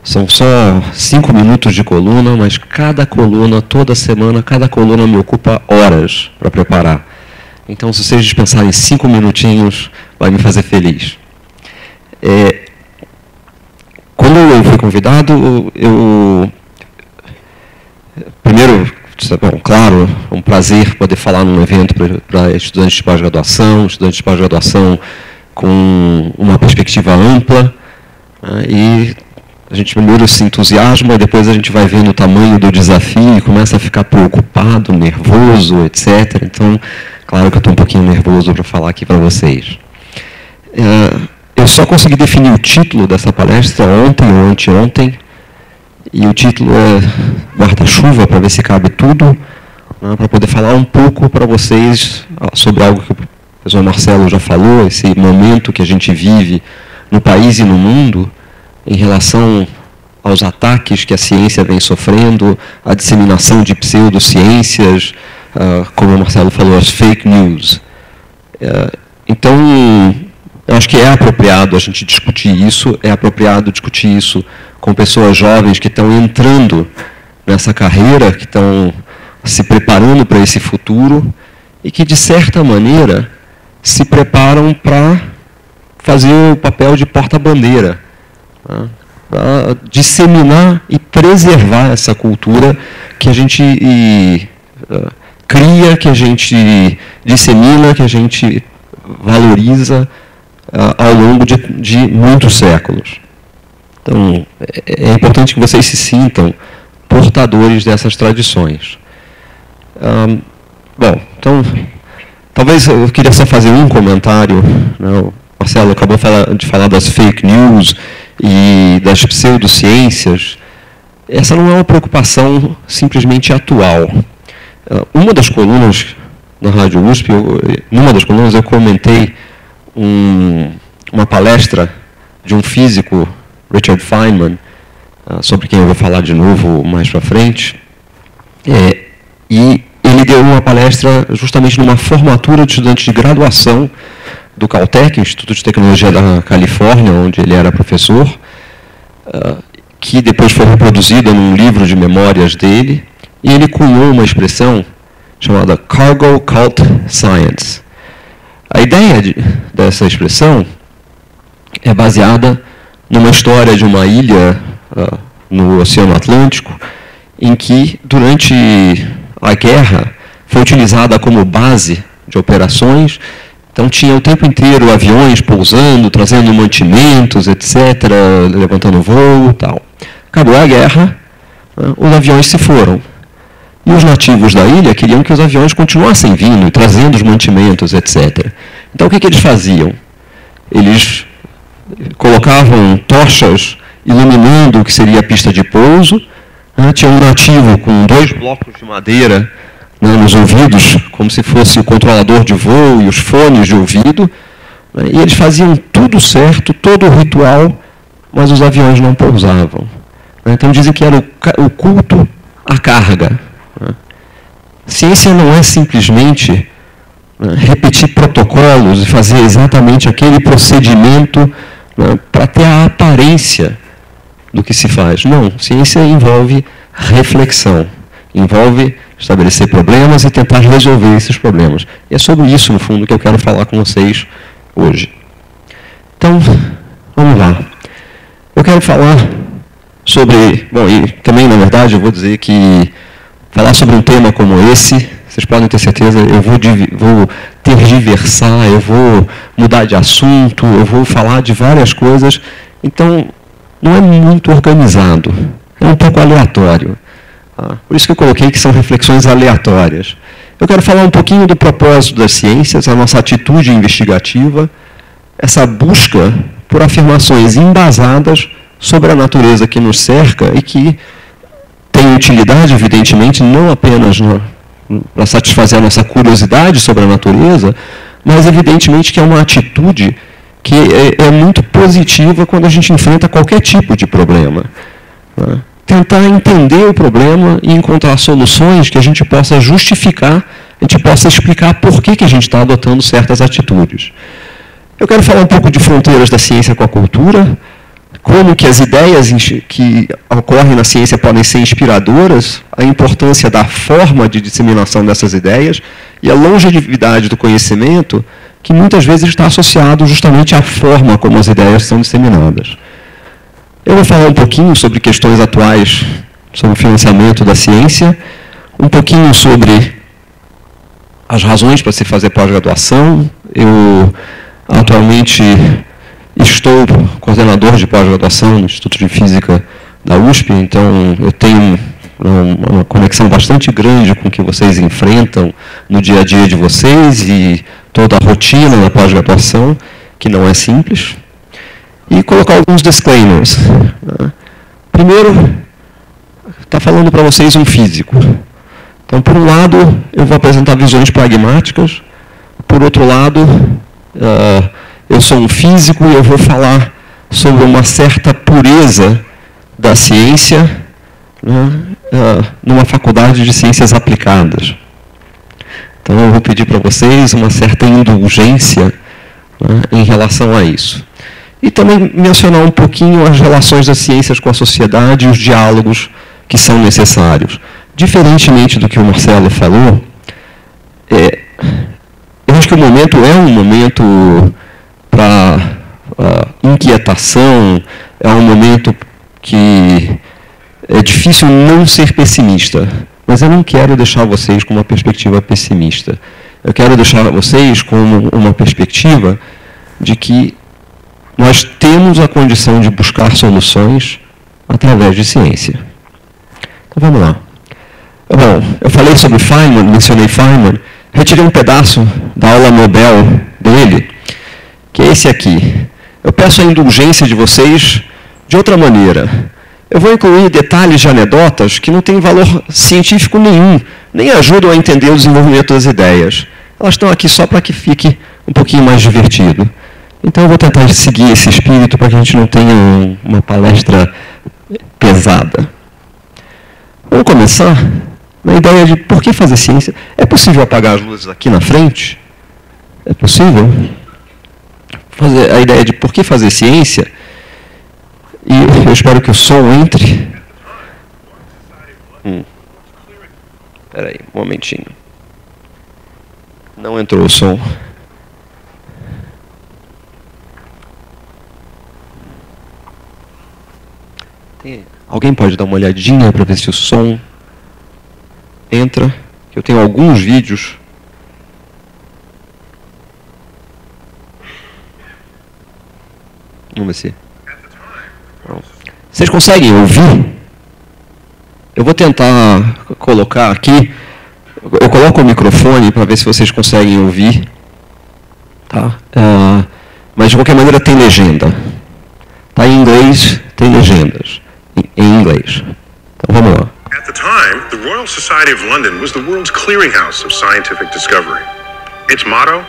Speaker 8: São só 5 minutos de coluna, mas cada coluna, toda semana, cada coluna me ocupa horas para preparar. Então, se vocês dispensarem 5 minutinhos, vai me fazer feliz. Quando eu fui convidado, primeiro, bom, claro, é um prazer poder falar num evento para estudantes de pós-graduação, com uma perspectiva ampla, e a gente primeiro se entusiasma, depois a gente vai vendo o tamanho do desafio e começa a ficar preocupado, nervoso, etc. Então, claro que eu estou um pouquinho nervoso para falar aqui para vocês. Eu só consegui definir o título dessa palestra ontem ou anteontem, e o título é Guarda-chuva, para ver se cabe tudo, para poder falar um pouco para vocês sobre algo que o professor Marcelo já falou, esse momento que a gente vive no país e no mundo, em relação aos ataques que a ciência vem sofrendo, a disseminação de pseudociências, como o Marcelo falou, as fake news. Então, eu acho que é apropriado a gente discutir isso, é apropriado discutir isso com pessoas jovens que estão entrando nessa carreira, que estão se preparando para esse futuro e que, de certa maneira, se preparam para fazer o papel de porta-bandeira, para disseminar e preservar essa cultura que a gente cria, que a gente dissemina, que a gente valoriza ao longo de muitos séculos. Então, é importante que vocês se sintam portadores dessas tradições. Bom, então, talvez eu queria só fazer um comentário, né? O Marcelo acabou de falar das fake news e das pseudociências. Essa não é uma preocupação simplesmente atual. Uma das colunas na Rádio USP, numa das colunas eu comentei uma palestra de um físico, Richard Feynman, sobre quem eu vou falar de novo mais para frente, e ele deu uma palestra justamente numa formatura de estudantes de graduação do Caltech, Instituto de Tecnologia da Califórnia, onde ele era professor, que depois foi reproduzida num livro de memórias dele, e ele cunhou uma expressão chamada Cargo Cult Science. A ideia dessa expressão é baseada numa história de uma ilha no Oceano Atlântico, em que, durante a guerra foi utilizada como base de operações. Então tinha o tempo inteiro aviões pousando, trazendo mantimentos, etc., levantando voo e tal. Acabou a guerra, os aviões se foram. E os nativos da ilha queriam que os aviões continuassem vindo, trazendo os mantimentos, etc. Então o que eles faziam? Eles colocavam tochas iluminando o que seria a pista de pouso. Tinha um nativo com 2 blocos de madeira nos ouvidos, como se fosse o controlador de voo e os fones de ouvido, e eles faziam tudo certo, todo o ritual, mas os aviões não pousavam. Então dizem que era o culto à carga. Ciência não é simplesmente repetir protocolos e fazer exatamente aquele procedimento para ter a aparência do que se faz. Não, ciência envolve reflexão, envolve estabelecer problemas e tentar resolver esses problemas. E é sobre isso, no fundo, que eu quero falar com vocês hoje. Então, vamos lá. Eu quero falar sobre... Bom, e também, na verdade, eu vou dizer que falar sobre um tema como esse, vocês podem ter certeza, eu vou tergiversar, eu vou mudar de assunto, eu vou falar de várias coisas. Então, não é muito organizado, é um pouco aleatório. Por isso que eu coloquei que são reflexões aleatórias. Eu quero falar um pouquinho do propósito das ciências, a nossa atitude investigativa, essa busca por afirmações embasadas sobre a natureza que nos cerca e que tem utilidade, evidentemente, não apenas para satisfazer a nossa curiosidade sobre a natureza, mas, evidentemente, que é uma atitude que é muito positiva quando a gente enfrenta qualquer tipo de problema. Tentar entender o problema e encontrar soluções que a gente possa justificar, a gente possa explicar por que a gente está adotando certas atitudes. Eu quero falar um pouco de fronteiras da ciência com a cultura, como que as ideias que ocorrem na ciência podem ser inspiradoras, a importância da forma de disseminação dessas ideias e a longevidade do conhecimento, que muitas vezes está associado justamente à forma como as ideias são disseminadas. Eu vou falar um pouquinho sobre questões atuais, sobre o financiamento da ciência, um pouquinho sobre as razões para se fazer pós-graduação. Eu, atualmente, estou coordenador de pós-graduação no Instituto de Física da USP, então eu tenho uma conexão bastante grande com o que vocês enfrentam no dia a dia de vocês e toda a rotina da pós-graduação, que não é simples. E colocar alguns disclaimers. Primeiro, está falando para vocês um físico. Então, por um lado, eu vou apresentar visões pragmáticas. Por outro lado, eu sou um físico e eu vou falar sobre uma certa pureza da ciência numa faculdade de ciências aplicadas. Então, eu vou pedir para vocês uma certa indulgência em relação a isso. E também mencionar um pouquinho as relações das ciências com a sociedade e os diálogos que são necessários. Diferentemente do que o Marcelo falou, eu acho que o momento é um momento para inquietação, é um momento que é difícil não ser pessimista, mas eu não quero deixar vocês com uma perspectiva pessimista. Eu quero deixar vocês com uma perspectiva de que nós temos a condição de buscar soluções através de ciência. Então vamos lá. Bom, eu falei sobre Feynman, mencionei Feynman, retirei um pedaço da aula Nobel dele, que é esse aqui. Eu peço a indulgência de vocês de outra maneira. Eu vou incluir detalhes de anedotas que não têm valor científico nenhum, nem ajudam a entender o desenvolvimento das ideias. Elas estão aqui só para que fique um pouquinho mais divertido. Então eu vou tentar seguir esse espírito para que a gente não tenha uma palestra pesada. Vamos começar na ideia de por que fazer ciência. É possível apagar as luzes aqui na frente? É possível? Fazer a ideia de por que fazer ciência. E eu espero que o som entre. Espera aí, um momentinho. Não entrou o som. Alguém pode dar uma olhadinha para ver se o som entra? que eu tenho alguns vídeos. Vamos ver se... Vocês conseguem ouvir? Eu vou tentar colocar aqui. Eu coloco o microfone para ver se vocês conseguem ouvir. Tá? Mas de qualquer maneira tem legenda. Tá em inglês, tem legendas. Em inglês. Então vamos lá.
Speaker 9: At the time, the Royal Society of London was the world's clearinghouse of scientific discovery. Its motto,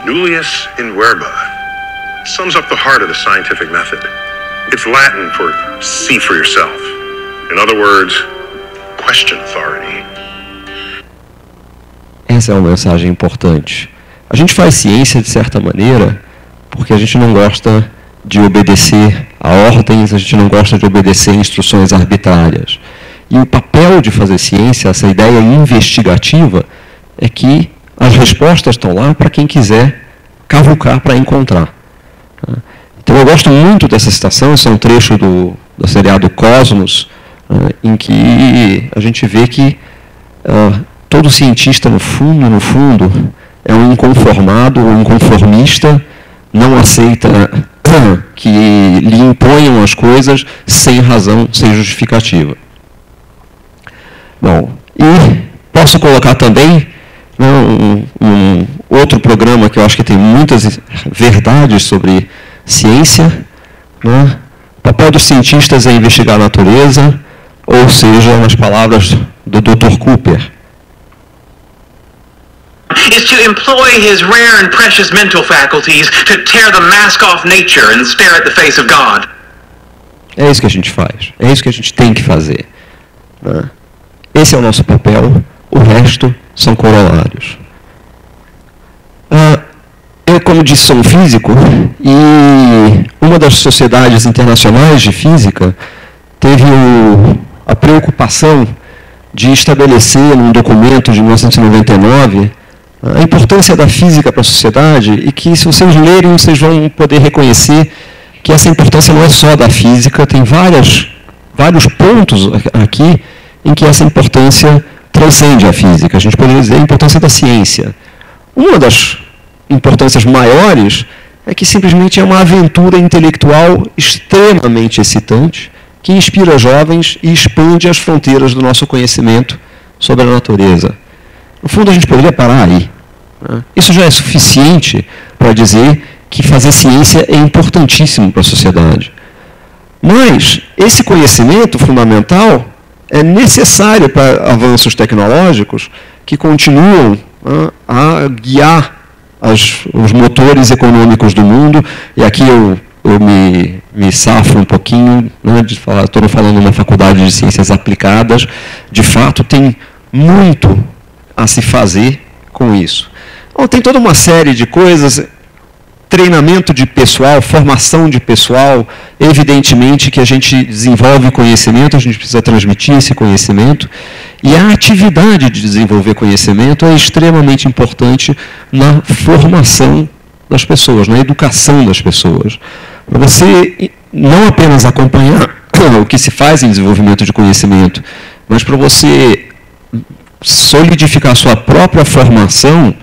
Speaker 9: Nullius in Verba, sums up the heart of the scientific method. It's Latin for see for yourself. In other words, question authority.
Speaker 8: Essa é uma mensagem importante. A gente faz ciência, de certa maneira, porque a gente não gosta de obedecer a ordens, a gente não gosta de obedecer instruções arbitrárias. E o papel de fazer ciência, essa ideia investigativa, é que as respostas estão lá para quem quiser cavucar para encontrar. Então eu gosto muito dessa citação, esse é um trecho do seriado Cosmos, em que a gente vê que todo cientista, no fundo, é um inconformado, um inconformista, não aceita que lhe imponham as coisas sem razão, sem justificativa. Bom, e posso colocar também um outro programa que eu acho que tem muitas verdades sobre ciência. Né? O papel dos cientistas é investigar a natureza, ou seja, nas palavras do Dr. Cooper,
Speaker 10: is to employ his rare and precious mental faculties to tear the mask off nature and stare at the face of God.
Speaker 8: É isso que a gente faz. É isso que a gente tem que fazer. Né? Esse é o nosso papel. O resto são corolários. Eu, como disse, sou um físico e uma das sociedades internacionais de física teve a preocupação de estabelecer num documento de 1999 a importância da física para a sociedade e que, se vocês lerem, vocês vão poder reconhecer que essa importância não é só da física, tem vários pontos aqui em que essa importância transcende a física. A gente poderia dizer a importância da ciência. Uma das importâncias maiores é que simplesmente é uma aventura intelectual extremamente excitante, que inspira jovens e expande as fronteiras do nosso conhecimento sobre a natureza. No fundo, a gente poderia parar aí. Né? Isso já é suficiente para dizer que fazer ciência é importantíssimo para a sociedade. Mas esse conhecimento fundamental é necessário para avanços tecnológicos que continuam a guiar os motores econômicos do mundo. E aqui eu me safo um pouquinho, né, de falar, estou falando numa faculdade de ciências aplicadas. De fato, tem muito a se fazer com isso. Então, tem toda uma série de coisas, treinamento de pessoal, formação de pessoal. Evidentemente que a gente desenvolve conhecimento, a gente precisa transmitir esse conhecimento, e a atividade de desenvolver conhecimento é extremamente importante na formação das pessoas, na educação das pessoas. Para você não apenas acompanhar o que se faz em desenvolvimento de conhecimento, mas para você solidificar a sua própria formação,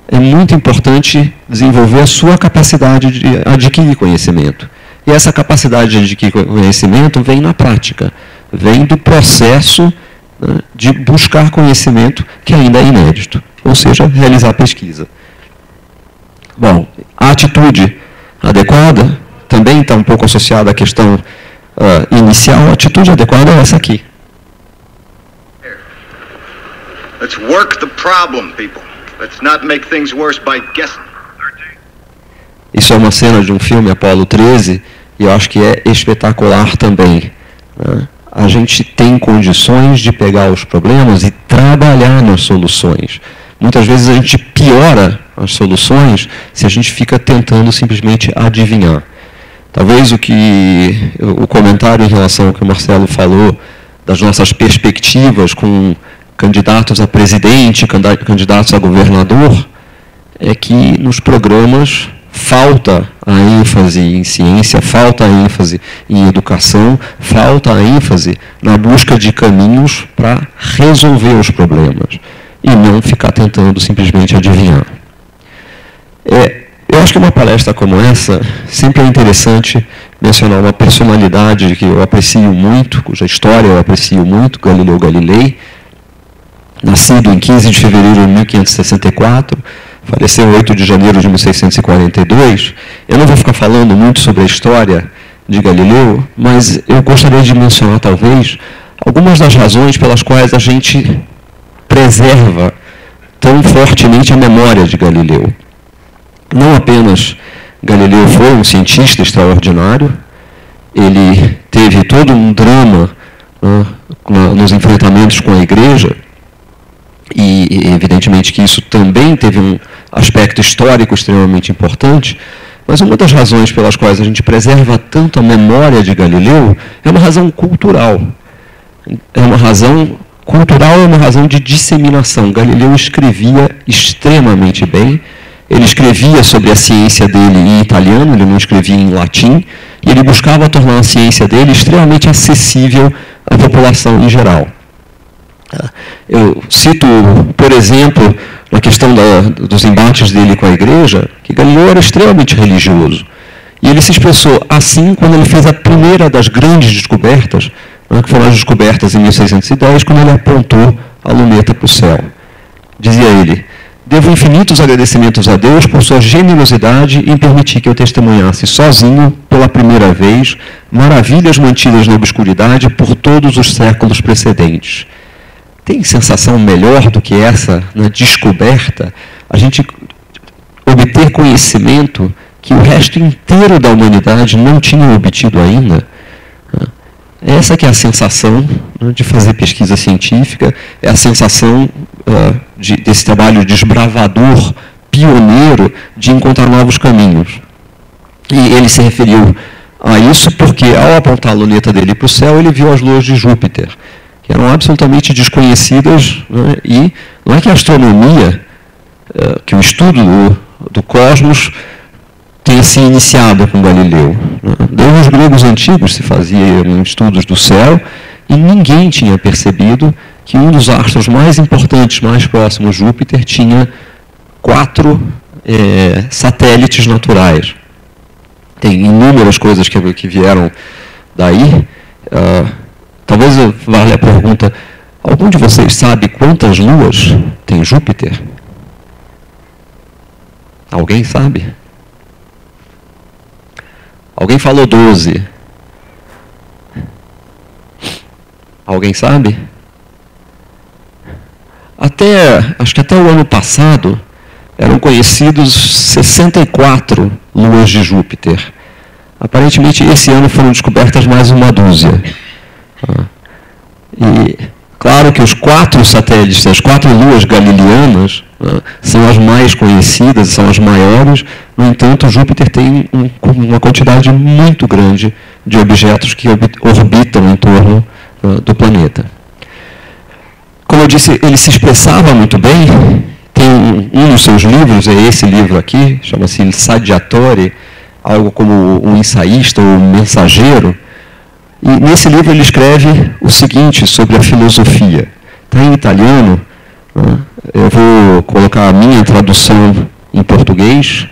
Speaker 8: é muito importante desenvolver a sua capacidade de adquirir conhecimento. E essa capacidade de adquirir conhecimento vem na prática, vem do processo, né, de buscar conhecimento que ainda é inédito, ou seja, realizar pesquisa. Bom, a atitude adequada também está um pouco associada à questão inicial. A atitude adequada é essa aqui.
Speaker 11: Let's work the problem, people. Let's not make things worse by guessing.
Speaker 8: Isso é uma cena de um filme, Apollo 13, e eu acho que é espetacular também. Né? A gente tem condições de pegar os problemas e trabalhar nas soluções. Muitas vezes a gente piora as soluções se a gente fica tentando simplesmente adivinhar. Talvez o comentário em relação ao que o Marcelo falou, das nossas perspectivas com candidatos a presidente, candidatos a governador, é que nos programas falta a ênfase em ciência, falta a ênfase em educação, falta a ênfase na busca de caminhos para resolver os problemas. e não ficar tentando simplesmente adivinhar. Eu acho que uma palestra como essa, sempre é interessante mencionar uma personalidade que eu aprecio muito, cuja história eu aprecio muito, Galileu Galilei, nascido em 15 de fevereiro de 1564, faleceu em 8 de janeiro de 1642. Eu não vou ficar falando muito sobre a história de Galileu, mas eu gostaria de mencionar, talvez, algumas das razões pelas quais a gente preserva tão fortemente a memória de Galileu. Não apenas Galileu foi um cientista extraordinário, ele teve todo um drama nos enfrentamentos com a Igreja, e evidentemente que isso também teve um aspecto histórico extremamente importante, mas uma das razões pelas quais a gente preserva tanto a memória de Galileu é uma razão cultural. É uma razão cultural, é uma razão de disseminação. Galileu escrevia extremamente bem, ele escrevia sobre a ciência dele em italiano, ele não escrevia em latim, e ele buscava tornar a ciência dele extremamente acessível à população em geral. Eu cito, por exemplo, na questão dos embates dele com a Igreja, que Galileu era extremamente religioso. E ele se expressou assim quando ele fez a primeira das grandes descobertas, que foram as descobertas em 1610, quando ele apontou a luneta para o céu. Dizia ele: devo infinitos agradecimentos a Deus por sua generosidade em permitir que eu testemunhasse sozinho, pela primeira vez, maravilhas mantidas na obscuridade por todos os séculos precedentes. Tem sensação melhor do que essa na descoberta? A gente obter conhecimento que o resto inteiro da humanidade não tinha obtido ainda? Essa que é a sensação de fazer pesquisa científica, é a sensação desse trabalho desbravador, pioneiro, de encontrar novos caminhos. E ele se referiu a isso porque, ao apontar a luneta dele para o céu, ele viu as luas de Júpiter, que eram absolutamente desconhecidas, né? E não é que a astronomia, que o estudo do cosmos tenha se iniciado com Galileu. Desde os gregos antigos se faziam estudos do céu e ninguém tinha percebido que um dos astros mais importantes, mais próximos de Júpiter, tinha 4 satélites naturais. Tem inúmeras coisas que vieram daí. Talvez valha a pergunta: algum de vocês sabe quantas luas tem Júpiter? Alguém sabe? Alguém falou 12. Alguém sabe? Acho que até o ano passado eram conhecidos 64 luas de Júpiter. Aparentemente, esse ano foram descobertas mais uma dúzia. E claro que os 4 satélites, as 4 luas galileanas, são as mais conhecidas, são as maiores. No entanto, Júpiter tem uma quantidade muito grande de objetos que orbitam em torno do planeta. Como eu disse, ele se expressava muito bem. Tem um dos seus livros, é esse livro aqui, chama-se Il Saggiatore, algo como um ensaísta ou um mensageiro. E nesse livro ele escreve o seguinte sobre a filosofia. Está em italiano, eu vou colocar a minha tradução em português.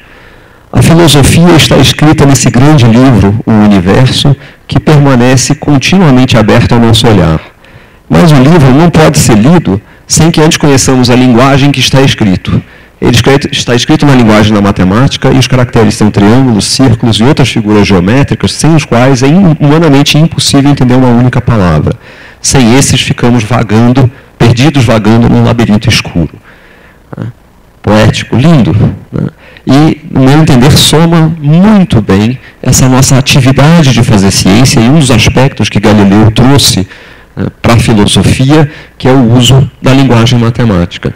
Speaker 8: A filosofia está escrita nesse grande livro, O Universo, que permanece continuamente aberto ao nosso olhar. Mas o livro não pode ser lido sem que antes conheçamos a linguagem que está escrito. Ele está escrito na linguagem da matemática e os caracteres são triângulos, círculos e outras figuras geométricas, sem os quais é humanamente impossível entender uma única palavra. Sem esses, ficamos vagando, perdidos vagando num labirinto escuro. Poético, lindo. E, no meu entender, soma muito bem essa nossa atividade de fazer ciência e um dos aspectos que Galileu trouxe para a filosofia, que é o uso da linguagem matemática.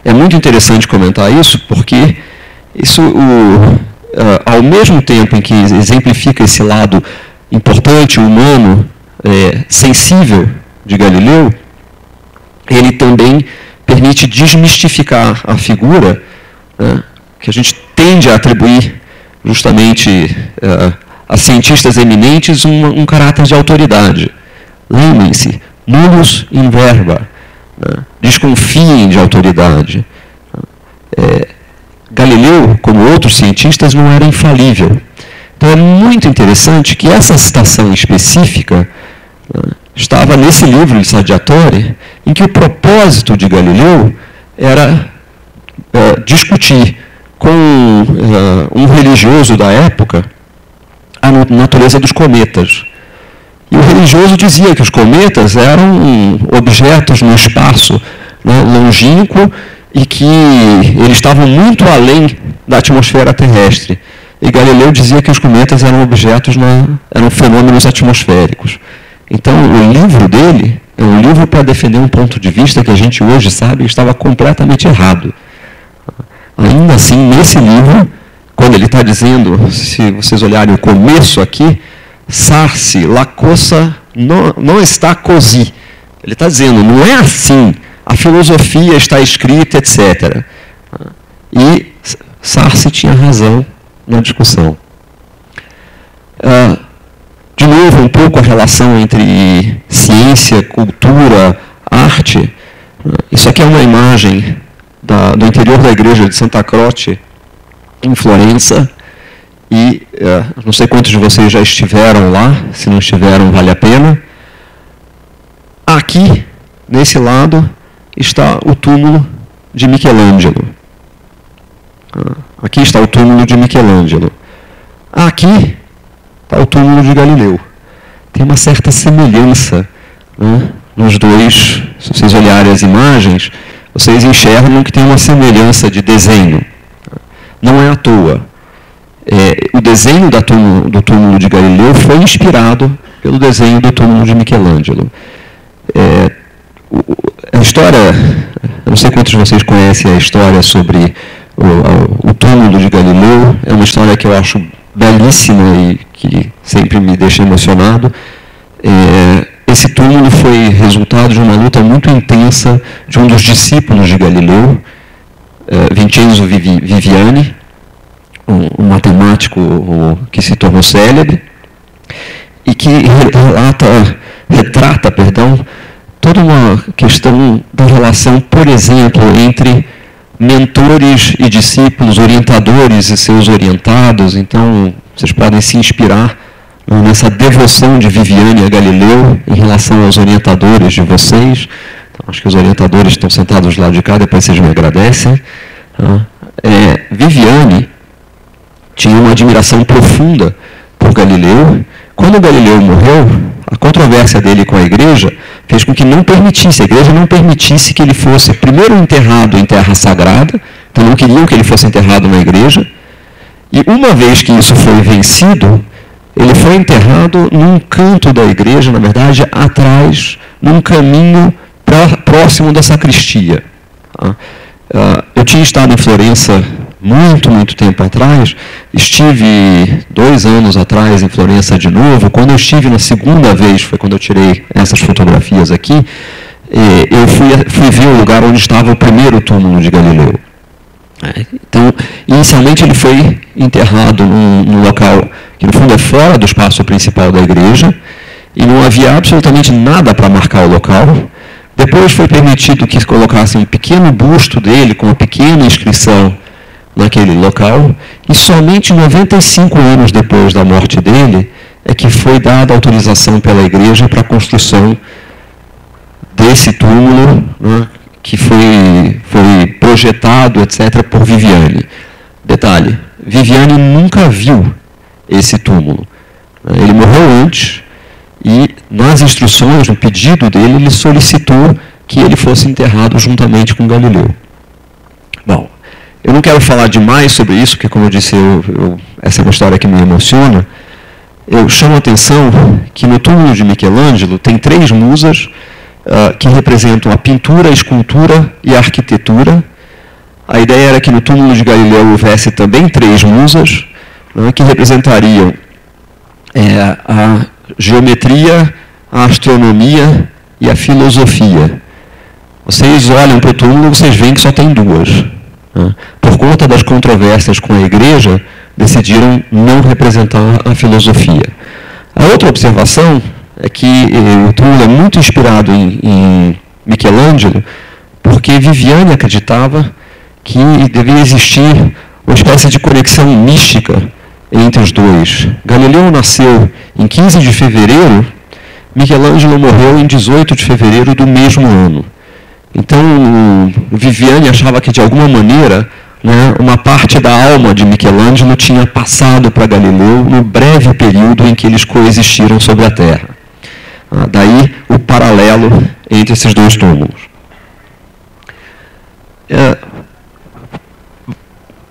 Speaker 8: É muito interessante comentar isso, porque isso, ao mesmo tempo em que exemplifica esse lado importante, humano, sensível de Galileu, ele também permite desmistificar a figura, que a gente tende a atribuir justamente a cientistas eminentes um caráter de autoridade. Lembrem-se, nullus in verba. Desconfiem de autoridade. Galileu, como outros cientistas, não era infalível. Então é muito interessante que essa citação específica estava nesse livro, Il Saggiatore, em que o propósito de Galileu era discutir com um religioso da época a natureza dos cometas. E o religioso dizia que os cometas eram objetos no espaço, né, longínquo, e que eles estavam muito além da atmosfera terrestre. E Galileu dizia que os cometas eram objetos, eram fenômenos atmosféricos. Então, o livro dele é um livro para defender um ponto de vista que a gente hoje sabe estava completamente errado. Ainda assim, nesse livro, quando ele está dizendo, se vocês olharem o começo aqui, Sarsi, la cosa não está così. Ele está dizendo, não é assim, a filosofia está escrita, etc. E Sarsi tinha razão na discussão. De novo, um pouco a relação entre ciência, cultura, arte. Isso aqui é uma imagem do interior da igreja de Santa Croce, em Florença. E não sei quantos de vocês já estiveram lá, se não estiveram, vale a pena. Aqui, nesse lado, está o túmulo de Michelangelo. Aqui está o túmulo de Michelangelo. Aqui está o túmulo de Galileu. Tem uma certa semelhança, né, nos dois. Se vocês olharem as imagens, vocês enxergam que tem uma semelhança de desenho. Não é à toa. O desenho do túmulo de Galileu foi inspirado pelo desenho do túmulo de Michelangelo. A história, eu não sei quantos de vocês conhecem a história sobre o túmulo de Galileu, é uma história que eu acho belíssima e que sempre me deixa emocionado. Esse túmulo foi resultado de uma luta muito intensa de um dos discípulos de Galileu, Vincenzo Viviani, um matemático que se tornou célebre, e que retrata toda uma questão da relação, por exemplo, entre mentores e discípulos, orientadores e seus orientados. Então, vocês podem se inspirar nessa devoção de Viviani a Galileu em relação aos orientadores de vocês. Então, acho que os orientadores estão sentados do lado de cá, depois vocês me agradecem. Viviani tinha uma admiração profunda por Galileu. Quando Galileu morreu, a controvérsia dele com a igreja fez com que a igreja não permitisse que ele fosse primeiro enterrado em terra sagrada, então não queriam que ele fosse enterrado na igreja, e uma vez que isso foi vencido, ele foi enterrado num canto da igreja, na verdade, atrás, num caminho próximo da sacristia. Eu tinha estado em Florença muito tempo atrás, estive 2 anos atrás em Florença de novo. Quando eu estive na segunda vez, foi quando eu tirei essas fotografias aqui, eu fui ver o lugar onde estava o primeiro túmulo de Galileu. Então, inicialmente ele foi enterrado num local que no fundo é fora do espaço principal da igreja, e não havia absolutamente nada para marcar o local. Depois foi permitido que colocassem um pequeno busto dele, com uma pequena inscrição naquele local, e somente 95 anos depois da morte dele é que foi dada autorização pela igreja para a construção desse túmulo, né, que foi projetado, etc., por Viviani. Detalhe, Viviani nunca viu esse túmulo. Ele morreu antes e, nas instruções, no pedido dele, ele solicitou que ele fosse enterrado juntamente com Galileu. Bom, eu não quero falar demais sobre isso, porque, como eu disse, essa é uma história que me emociona. Eu chamo a atenção que no túmulo de Michelangelo tem 3 musas que representam a pintura, a escultura e a arquitetura. A ideia era que no túmulo de Galileu houvesse também 3 musas, que representariam a geometria, a astronomia e a filosofia. Vocês olham para o túmulo e vocês veem que só tem 2. Por conta das controvérsias com a igreja, decidiram não representar a filosofia. A outra observação é que o túmulo é muito inspirado em Michelangelo, porque Viviane acreditava que devia existir uma espécie de conexão mística entre os dois. Galileu nasceu em 15 de fevereiro, Michelangelo morreu em 18 de fevereiro do mesmo ano. Então, Viviane achava que, de alguma maneira, né, uma parte da alma de Michelangelo tinha passado para Galileu no breve período em que eles coexistiram sobre a Terra. Daí o paralelo entre esses dois túmulos.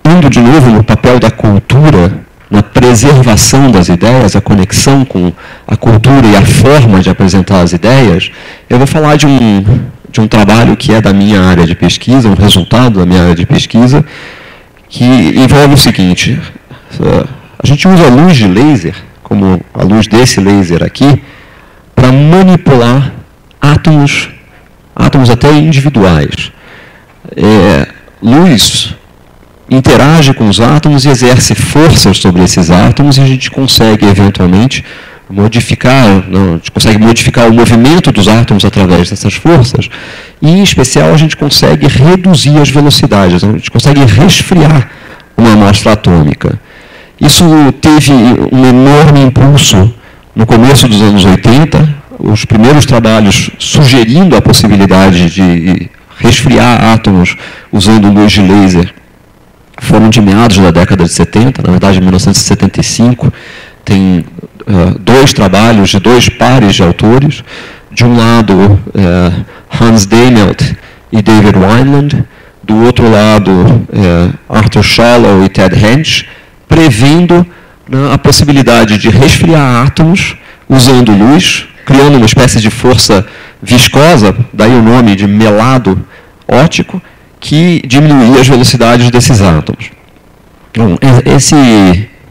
Speaker 8: Indo de novo no papel da cultura, na preservação das ideias, a conexão com a cultura e a forma de apresentar as ideias, eu vou falar de um trabalho que é da minha área de pesquisa, um resultado da minha área de pesquisa, que envolve o seguinte: a gente usa a luz de laser, como a luz desse laser aqui, para manipular átomos até individuais. Luz interage com os átomos e exerce forças sobre esses átomos, e a gente consegue, eventualmente, modificar o movimento dos átomos através dessas forças, e, em especial, a gente consegue reduzir as velocidades, a gente consegue resfriar uma amostra atômica. Isso teve um enorme impulso no começo dos anos 80, os primeiros trabalhos sugerindo a possibilidade de resfriar átomos usando luz de laser foram de meados da década de 70, na verdade, em 1975, tem dois trabalhos de dois pares de autores. De um lado, Hans Dehmelt e David Wineland, do outro lado, Arthur Shallow e Ted Hench, prevendo a possibilidade de resfriar átomos usando luz, criando uma espécie de força viscosa, daí o nome de melado óptico, que diminuía as velocidades desses átomos. Bom,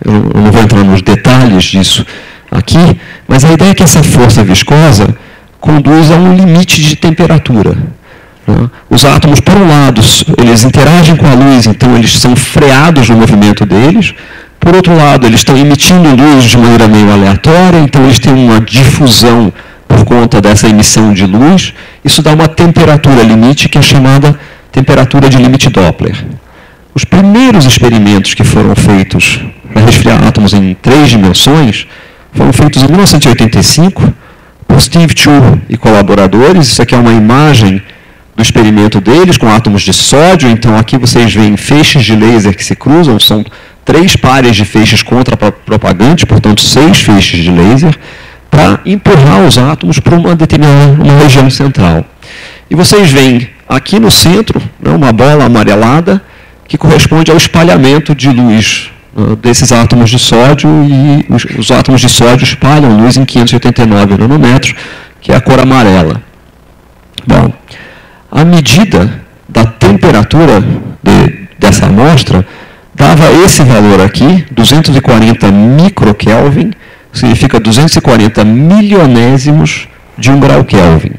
Speaker 8: eu não vou entrar nos detalhes disso aqui, mas a ideia é que essa força viscosa conduz a um limite de temperatura. Os átomos, por um lado, eles interagem com a luz, então eles são freados no movimento deles. Por outro lado, eles estão emitindo luz de maneira meio aleatória, então eles têm uma difusão por conta dessa emissão de luz. Isso dá uma temperatura limite, que é chamada temperatura de limite Doppler. Os primeiros experimentos que foram feitos para resfriar átomos em 3 dimensões foram feitos em 1985 por Steve Chu e colaboradores. Isso aqui é uma imagem do experimento deles com átomos de sódio. Então aqui vocês veem feixes de laser que se cruzam, são 3 pares de feixes contrapropagantes, portanto 6 feixes de laser, para empurrar os átomos para uma determinada região central. E vocês veem aqui no centro, né, uma bola amarelada que corresponde ao espalhamento de luz desses átomos de sódio, e os átomos de sódio espalham luz em 589 nanômetros, que é a cor amarela. Bom, a medida da temperatura dessa amostra dava esse valor aqui, 240 microkelvin, significa 240 milionésimos de 1 grau Kelvin.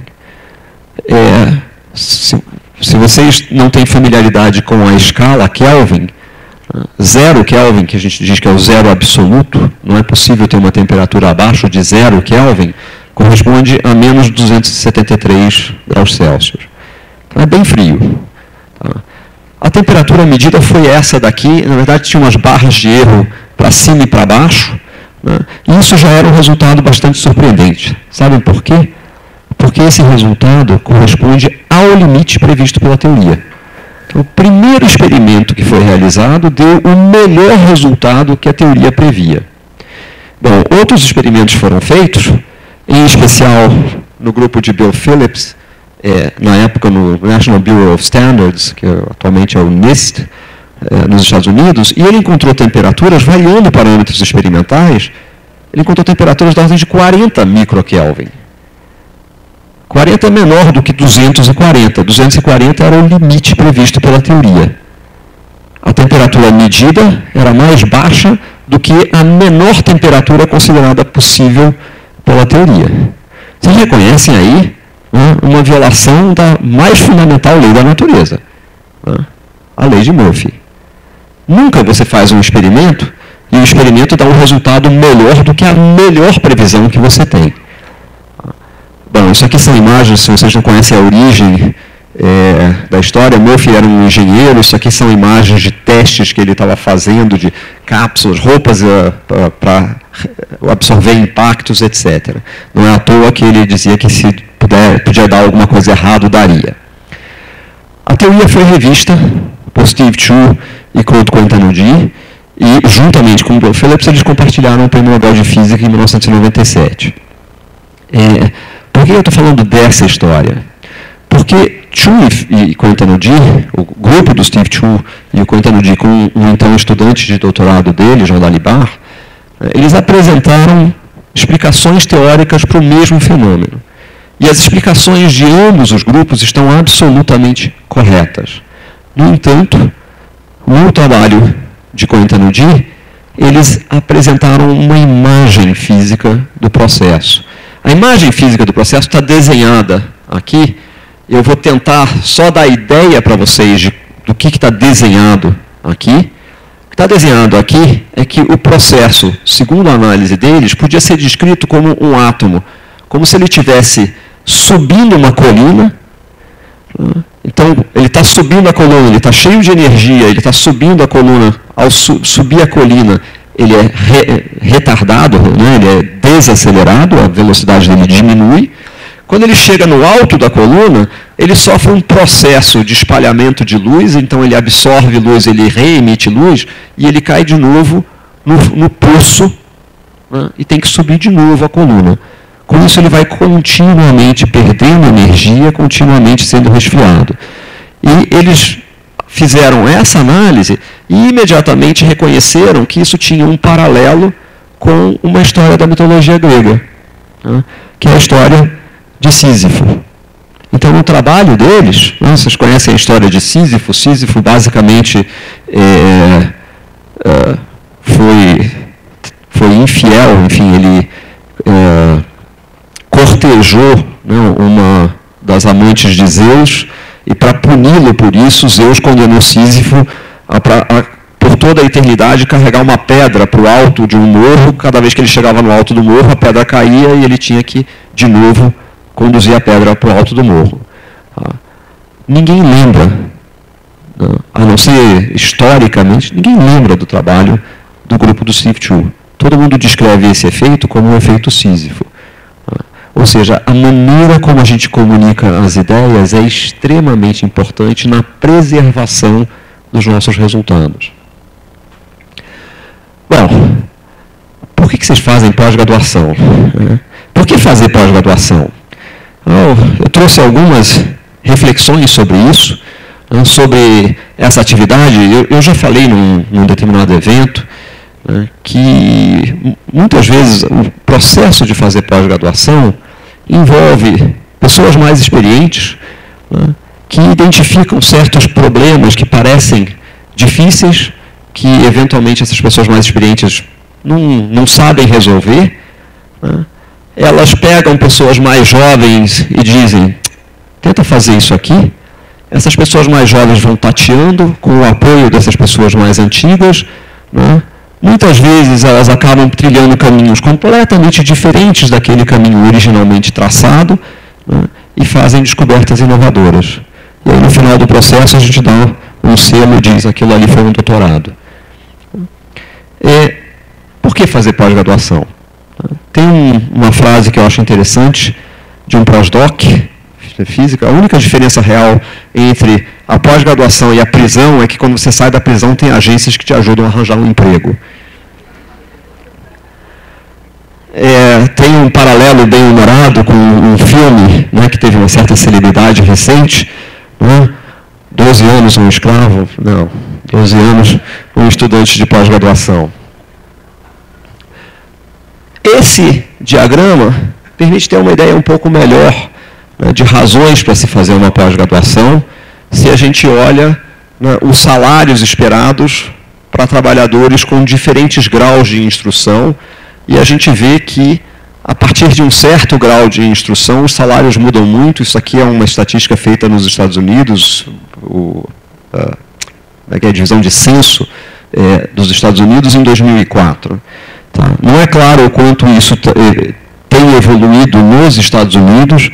Speaker 8: Se vocês não têm familiaridade com a escala Kelvin, 0 Kelvin, que a gente diz que é o zero absoluto, não é possível ter uma temperatura abaixo de 0 Kelvin, corresponde a menos 273 graus Celsius. Então é bem frio. A temperatura medida foi essa daqui, na verdade tinha umas barras de erro para cima e para baixo, né? E isso já era um resultado bastante surpreendente. Sabem por quê? Porque esse resultado corresponde ao limite previsto pela teoria. Então, o primeiro experimento que foi realizado deu o melhor resultado que a teoria previa. Bom, outros experimentos foram feitos, em especial no grupo de Bill Phillips, na época no National Bureau of Standards, que atualmente é o NIST, nos Estados Unidos, e ele encontrou temperaturas, variando parâmetros experimentais, ele encontrou temperaturas da ordem de 40 microkelvin. 40 é menor do que 240. 240 era o limite previsto pela teoria. A temperatura medida era mais baixa do que a menor temperatura considerada possível pela teoria. Vocês reconhecem aí uma violação da mais fundamental lei da natureza, a lei de Murphy. Nunca você faz um experimento e o experimento dá um resultado melhor do que a melhor previsão que você tem. Bom, isso aqui são imagens, se vocês não conhecem a origem da história, Murphy era um engenheiro, isso aqui são imagens de testes que ele estava fazendo, de cápsulas, roupas para absorver impactos, etc. Não é à toa que ele dizia que se podia dar alguma coisa errado, daria. A teoria foi revista por Steve Chu e Claude Cointanodi, e juntamente com o Bill Phillips eles compartilharam o Prêmio Nobel de Física em 1997. Por que eu estou falando dessa história? Porque Chu e Cointanodi, o grupo do Steve Chu e o Cointanodi com um então estudante de doutorado dele, Jean Dalibard, eles apresentaram explicações teóricas para o mesmo fenômeno. E as explicações de ambos os grupos estão absolutamente corretas. No entanto, no trabalho de Cointanodi, eles apresentaram uma imagem física do processo. A imagem física do processo está desenhada aqui. Eu vou tentar só dar ideia para vocês do que está desenhado aqui. O que está desenhado aqui é que o processo, segundo a análise deles, podia ser descrito como um átomo, como se ele estivesse subindo uma colina. Então, ele está subindo a coluna, ele está cheio de energia, ele está subindo a coluna. Ao subir a colina, ele é retardado, né? Ele é desacelerado, a velocidade dele diminui. Quando ele chega no alto da coluna, ele sofre um processo de espalhamento de luz, então ele absorve luz, ele reemite luz, e ele cai de novo no poço, né? E tem que subir de novo a coluna. Com isso, ele vai continuamente perdendo energia, continuamente sendo resfriado. E eles fizeram essa análise e imediatamente reconheceram que isso tinha um paralelo com uma história da mitologia grega, né? Que é a história de Sísifo. Então, no trabalho deles, né, vocês conhecem a história de Sísifo. Sísifo, basicamente, foi infiel, enfim, ele cortejou, né, uma das amantes de Zeus, e para puni-lo por isso, Zeus condenou Sísifo por toda a eternidade carregar uma pedra para o alto de um morro. Cada vez que ele chegava no alto do morro, a pedra caía e ele tinha que, de novo, conduzir a pedra para o alto do morro. Ninguém lembra, a não ser historicamente, ninguém lembra do trabalho do grupo do Steve Chu. Todo mundo descreve esse efeito como um efeito Sísifo. Ou seja, a maneira como a gente comunica as ideias é extremamente importante na preservação dos nossos resultados. Bom, por que vocês fazem pós-graduação? Por que fazer pós-graduação? Eu trouxe algumas reflexões sobre isso, sobre essa atividade. Eu já falei num determinado evento, né, que muitas vezes o processo de fazer pós-graduação envolve pessoas mais experientes, né, que identificam certos problemas que parecem difíceis, que eventualmente essas pessoas mais experientes não sabem resolver, né. Elas pegam pessoas mais jovens e dizem, tenta fazer isso aqui. Essas pessoas mais jovens vão tateando com o apoio dessas pessoas mais antigas, né. Muitas vezes elas acabam trilhando caminhos completamente diferentes daquele caminho originalmente traçado, né, e fazem descobertas inovadoras. E aí, no final do processo, a gente dá um selo e diz aquilo ali foi um doutorado. Por que fazer pós-graduação? Tem uma frase que eu acho interessante, de um pós-doc de física. A única diferença real entre a pós-graduação e a prisão é que quando você sai da prisão tem agências que te ajudam a arranjar um emprego. Tem um paralelo bem humorado com um filme, né, que teve uma certa celebridade recente, né? 12 anos um escravo, não, 12 anos um estudante de pós-graduação. Esse diagrama permite ter uma ideia um pouco melhor, né, de razões para se fazer uma pós-graduação, se a gente olha, né, os salários esperados para trabalhadores com diferentes graus de instrução, e a gente vê que, a partir de um certo grau de instrução, os salários mudam muito. Isso aqui é uma estatística feita nos Estados Unidos, a divisão de censo dos Estados Unidos em 2004. Tá? Não é claro o quanto isso tem evoluído nos Estados Unidos.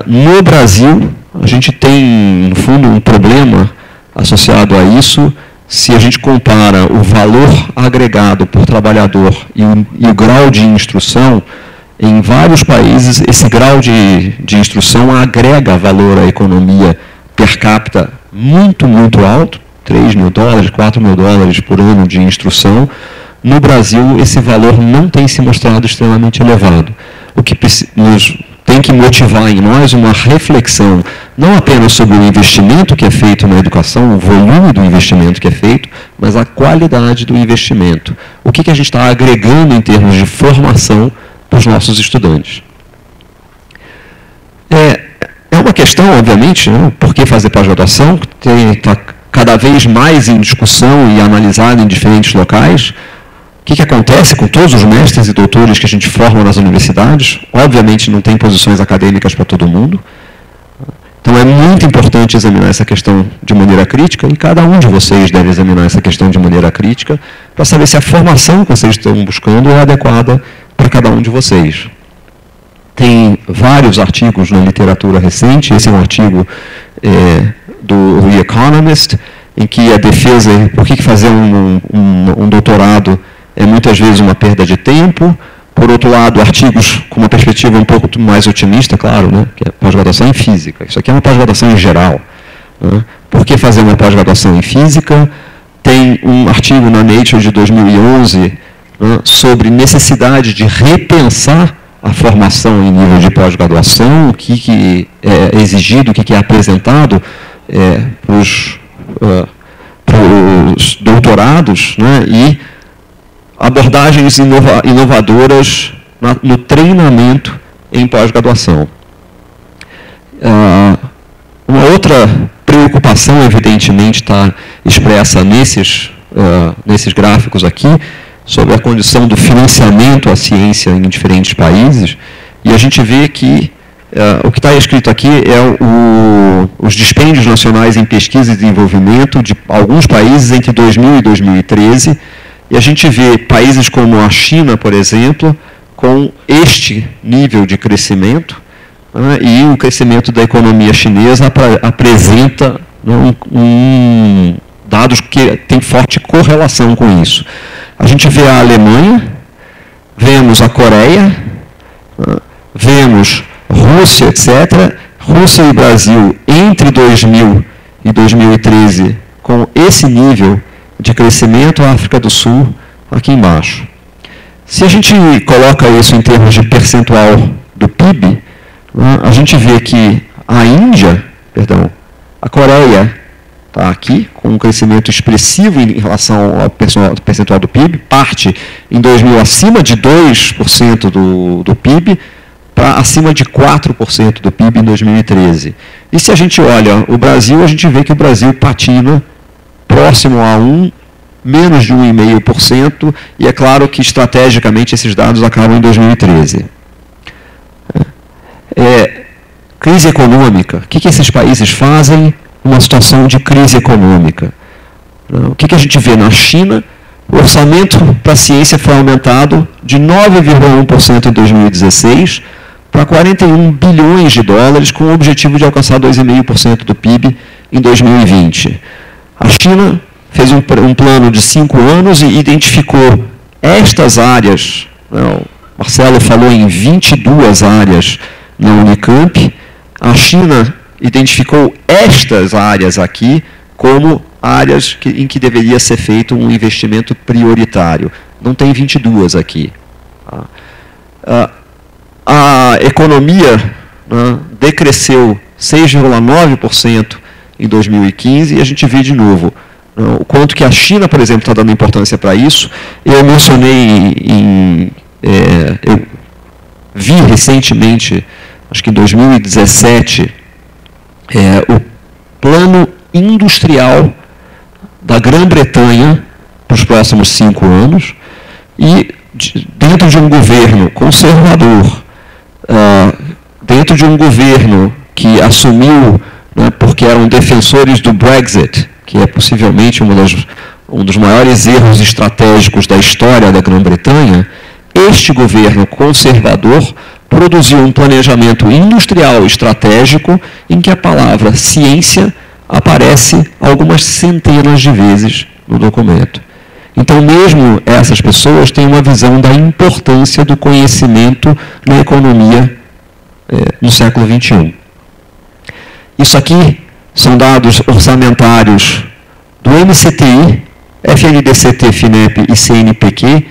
Speaker 8: No Brasil, a gente tem, no fundo, um problema associado a isso. Se a gente compara o valor agregado por trabalhador e o grau de instrução, em vários países, esse grau de instrução agrega valor à economia per capita muito, muito alto, 3 mil dólares, 4 mil dólares por ano de instrução. No Brasil, esse valor não tem se mostrado extremamente elevado, o que nos tem que motivar em nós uma reflexão, não apenas sobre o investimento que é feito na educação, o volume do investimento que é feito, mas a qualidade do investimento. O que a gente está agregando em termos de formação para os nossos estudantes. É uma questão, obviamente, né, por que fazer pós-graduação, está cada vez mais em discussão e analisado em diferentes locais. O que acontece com todos os mestres e doutores que a gente forma nas universidades? Obviamente não tem posições acadêmicas para todo mundo. Então é muito importante examinar essa questão de maneira crítica, e cada um de vocês deve examinar essa questão de maneira crítica, para saber se a formação que vocês estão buscando é adequada para cada um de vocês. Tem vários artigos na literatura recente, esse é um artigo do The Economist, em que a defesa, por que fazer um doutorado é muitas vezes uma perda de tempo. Por outro lado, artigos com uma perspectiva um pouco mais otimista, claro, né, que é pós-graduação em física. Isso aqui é uma pós-graduação em geral. Né? Por que fazer uma pós-graduação em física? Tem um artigo na Nature de 2011, né, sobre necessidade de repensar a formação em nível de pós-graduação, o que é exigido, o que é apresentado para os doutorados, né, e abordagens inovadoras no treinamento em pós-graduação. Uma outra preocupação, evidentemente, está expressa nesses gráficos aqui, sobre a condição do financiamento à ciência em diferentes países, e a gente vê que o que está escrito aqui é os dispêndios nacionais em pesquisa e desenvolvimento de alguns países entre 2000 e 2013, e a gente vê países como a China, por exemplo, com este nível de crescimento, né, e o crescimento da economia chinesa apresenta dados que têm forte correlação com isso. A gente vê a Alemanha, vemos a Coreia, né, vemos Rússia, etc. Rússia e Brasil, entre 2000 e 2013, com esse nível de crescimento, a África do Sul aqui embaixo. Se a gente coloca isso em termos de percentual do PIB, né, a gente vê que a Coreia está aqui, com um crescimento expressivo em relação ao percentual do PIB, parte em 2000 acima de 2% do PIB, para acima de 4% do PIB em 2013. E se a gente olha o Brasil, a gente vê que o Brasil patina próximo a menos de 1,5%, e é claro que estrategicamente esses dados acabam em 2013. Crise econômica. O que esses países fazem numa situação de crise econômica? O que a gente vê na China? O orçamento para a ciência foi aumentado de 9,1% em 2016 para 41 bilhões de dólares, com o objetivo de alcançar 2,5% do PIB em 2020. A China fez um plano de 5 anos e identificou estas áreas, né, o Marcelo falou em 22 áreas na Unicamp, a China identificou estas áreas aqui como áreas em que deveria ser feito um investimento prioritário. Não tem 22 aqui. A economia, né, decresceu 6,9% em 2015, e a gente vê de novo, né, o quanto que a China, por exemplo, está dando importância para isso. Eu mencionei eu vi recentemente, acho que em 2017, o plano industrial da Grã-Bretanha para os próximos 5 anos, e dentro de um governo conservador, dentro de um governo que assumiu, né, porque eram defensores do Brexit, que é possivelmente um dos maiores erros estratégicos da história da Grã-Bretanha, este governo conservador produziu um planejamento industrial estratégico em que a palavra ciência aparece algumas centenas de vezes no documento. Então, mesmo essas pessoas têm uma visão da importância do conhecimento na economia no século XXI. Isso aqui são dados orçamentários do MCTI, FNDCT, FINEP e CNPq,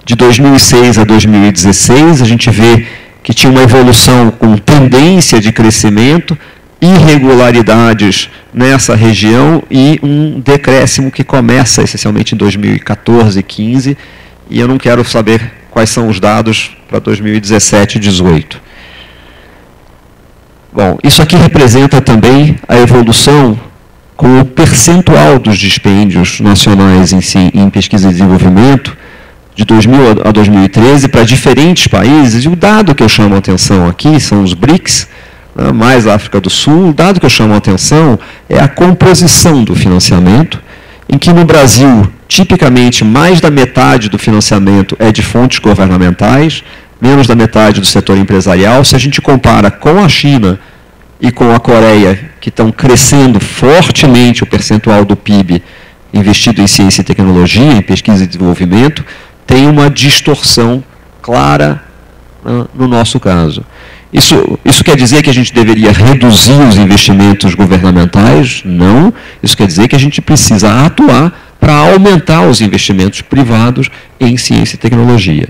Speaker 8: de 2006 a 2016. A gente vê que tinha uma evolução com tendência de crescimento, irregularidades nessa região e um decréscimo que começa essencialmente em 2014 e 2015, e eu não quero saber quais são os dados para 2017 e 2018. Bom, isso aqui representa também a evolução com o percentual dos dispêndios nacionais em pesquisa e desenvolvimento de 2000 a 2013 para diferentes países, e o dado que eu chamo a atenção aqui são os BRICS, mais a África do Sul. O dado que eu chamo a atenção é a composição do financiamento, em que no Brasil, tipicamente, mais da metade do financiamento é de fontes governamentais, menos da metade do setor empresarial. Se a gente compara com a China e com a Coreia, que estão crescendo fortemente o percentual do PIB investido em ciência e tecnologia, em pesquisa e desenvolvimento, tem uma distorção clara no nosso caso. Isso quer dizer que a gente deveria reduzir os investimentos governamentais? Não. Isso quer dizer que a gente precisa atuar para aumentar os investimentos privados em ciência e tecnologia.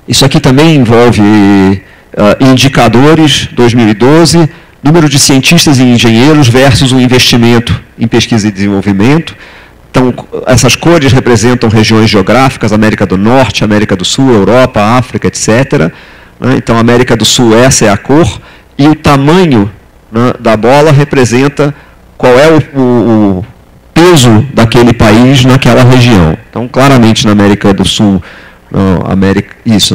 Speaker 8: Isso aqui também envolve indicadores 2012, número de cientistas e engenheiros versus o investimento em pesquisa e desenvolvimento. Então, essas cores representam regiões geográficas, América do Norte, América do Sul, Europa, África, etc. Então, América do Sul, essa é a cor, e o tamanho da bola representa qual é o peso daquele país naquela região. Então, claramente, na América do Sul, na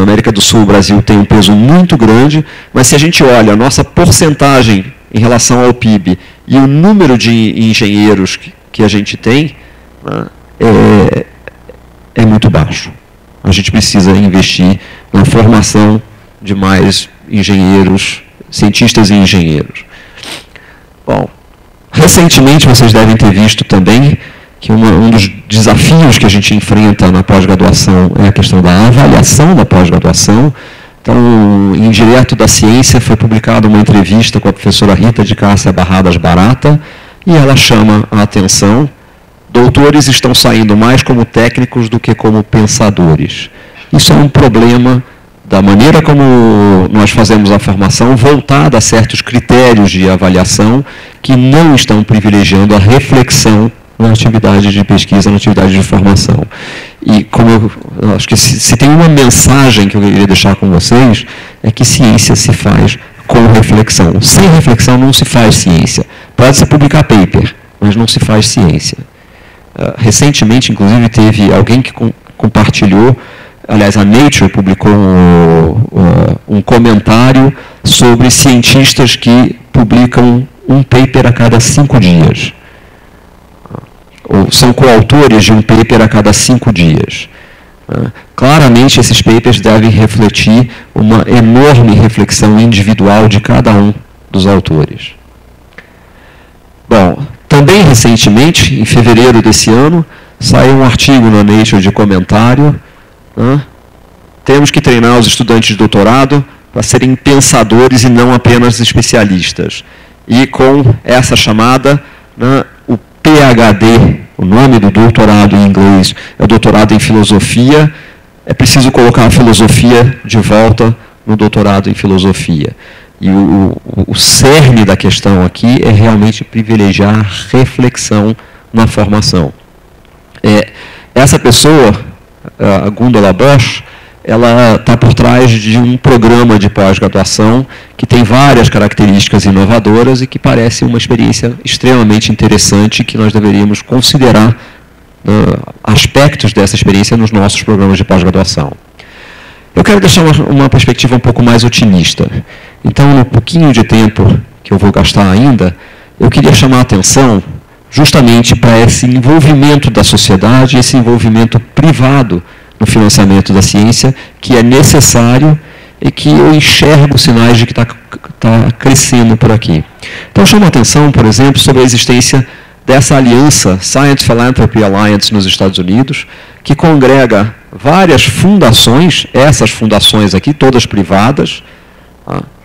Speaker 8: América do Sul, o Brasil tem um peso muito grande, mas se a gente olha a nossa porcentagem em relação ao PIB e o número de engenheiros que a gente tem, é muito baixo. A gente precisa investir na formação de mais engenheiros, cientistas e engenheiros. Bom, recentemente vocês devem ter visto também que um dos desafios que a gente enfrenta na pós-graduação é a questão da avaliação da pós-graduação. Então, em Direto da Ciência, foi publicada uma entrevista com a professora Rita de Cássia Barradas Barata, e ela chama a atenção: doutores estão saindo mais como técnicos do que como pensadores. Isso é um problema da maneira como nós fazemos a formação, voltada a certos critérios de avaliação que não estão privilegiando a reflexão na atividade de pesquisa, na atividade de formação. E como eu acho que se tem uma mensagem que eu queria deixar com vocês, é que ciência se faz com reflexão. Sem reflexão não se faz ciência. Pode-se publicar paper, mas não se faz ciência. Recentemente, inclusive, teve alguém que compartilhou, aliás, a Nature publicou um comentário sobre cientistas que publicam um paper a cada 5 dias. Ou são coautores de um paper a cada 5 dias. Claramente, esses papers devem refletir uma enorme reflexão individual de cada um dos autores. Bom, também recentemente, em fevereiro desse ano, saiu um artigo na Nature de comentário: temos que treinar os estudantes de doutorado para serem pensadores e não apenas especialistas. E com essa chamada, o PhD, o nome do doutorado em inglês é doutorado em filosofia, é preciso colocar a filosofia de volta no doutorado em filosofia. E o cerne da questão aqui é realmente privilegiar a reflexão na formação. Essa pessoa, a Gundula Bosch, ela está por trás de um programa de pós-graduação que tem várias características inovadoras e que parece uma experiência extremamente interessante, que nós deveríamos considerar aspectos dessa experiência nos nossos programas de pós-graduação. Eu quero deixar uma perspectiva um pouco mais otimista. Então, no pouquinho de tempo que eu vou gastar ainda, eu queria chamar a atenção justamente para esse envolvimento da sociedade, esse envolvimento privado no financiamento da ciência, que é necessário e que eu enxergo sinais de que está crescendo por aqui. Então, chama a atenção, por exemplo, sobre a existência dessa aliança, Science Philanthropy Alliance, nos Estados Unidos, que congrega várias fundações, essas fundações aqui, todas privadas,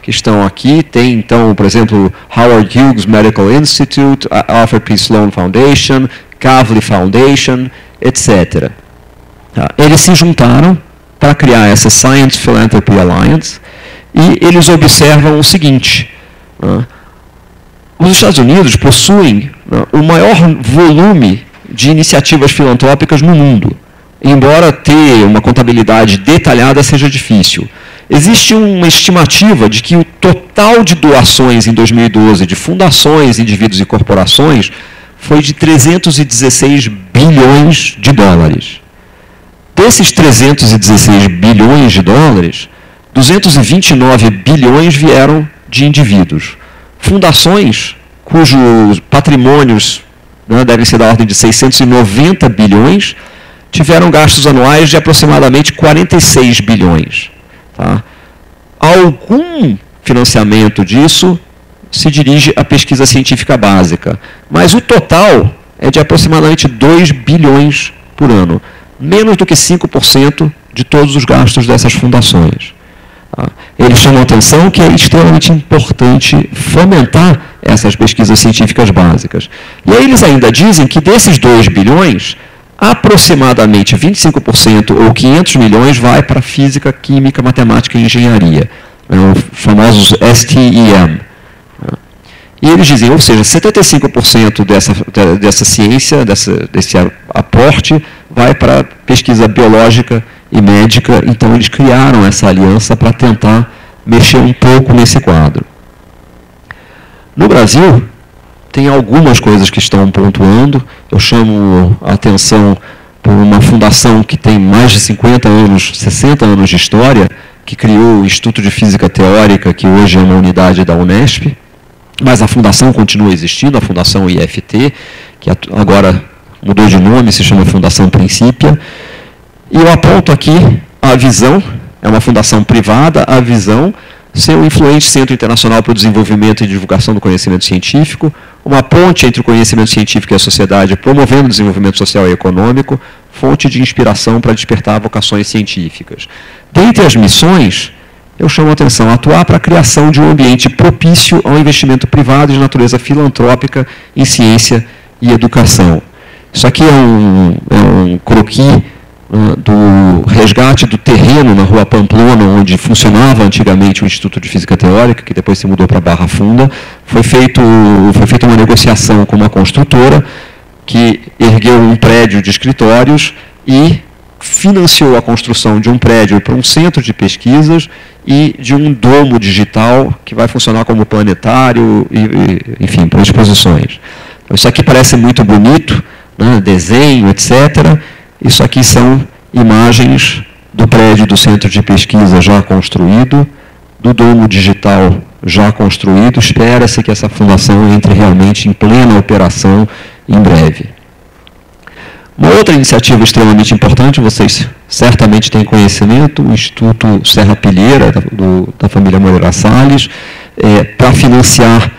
Speaker 8: que estão aqui. Tem, então, por exemplo, Howard Hughes Medical Institute, a Arthur P. Sloan Foundation, Kavli Foundation, etc. Eles se juntaram para criar essa Science Philanthropy Alliance e eles observam o seguinte: os Estados Unidos possuem o maior volume de iniciativas filantrópicas no mundo, embora ter uma contabilidade detalhada seja difícil. Existe uma estimativa de que o total de doações em 2012 de fundações, indivíduos e corporações foi de 316 bilhões de dólares. Desses 316 bilhões de dólares, 229 bilhões vieram de indivíduos. Fundações cujos patrimônios devem ser da ordem de 690 bilhões, tiveram gastos anuais de aproximadamente 46 bilhões. Tá? Algum financiamento disso se dirige à pesquisa científica básica, mas o total é de aproximadamente 2 bilhões por ano, menos do que 5% de todos os gastos dessas fundações. Eles chamam a atenção que é extremamente importante fomentar essas pesquisas científicas básicas. E aí eles ainda dizem que desses 2 bilhões, aproximadamente 25% ou 500 milhões vai para física, química, matemática e engenharia, os famosos STEM. E eles dizem, ou seja, 75% dessa ciência, desse aporte, vai para pesquisa biológica e médica. Então, eles criaram essa aliança para tentar mexer um pouco nesse quadro. No Brasil, tem algumas coisas que estão pontuando. Eu chamo a atenção por uma fundação que tem mais de 50 anos, 60 anos de história, que criou o Instituto de Física Teórica, que hoje é uma unidade da Unesp, mas a fundação continua existindo, a Fundação IFT, que agora mudou de nome, se chama Fundação Princípia. E eu aponto aqui a Visão, é uma fundação privada, a Visão, ser um influente centro internacional para o desenvolvimento e divulgação do conhecimento científico, uma ponte entre o conhecimento científico e a sociedade, promovendo o desenvolvimento social e econômico, fonte de inspiração para despertar vocações científicas. Dentre as missões, eu chamo a atenção, atuar para a criação de um ambiente propício ao investimento privado de natureza filantrópica em ciência e educação. Isso aqui é um croquis do resgate do terreno na Rua Pamplona, onde funcionava antigamente o Instituto de Física Teórica, que depois se mudou para Barra Funda. Foi feita uma negociação com uma construtora que ergueu um prédio de escritórios e financiou a construção de um prédio para um centro de pesquisas e de um domo digital que vai funcionar como planetário, enfim, para exposições. Então, isso aqui parece muito bonito, né, desenho, etc. Isso aqui são imagens do prédio do centro de pesquisa já construído, do domo digital já construído. Espera-se que essa fundação entre realmente em plena operação em breve. Uma outra iniciativa extremamente importante, vocês certamente têm conhecimento, o Instituto Serra Pilheira, da família Moreira Salles, para financiar,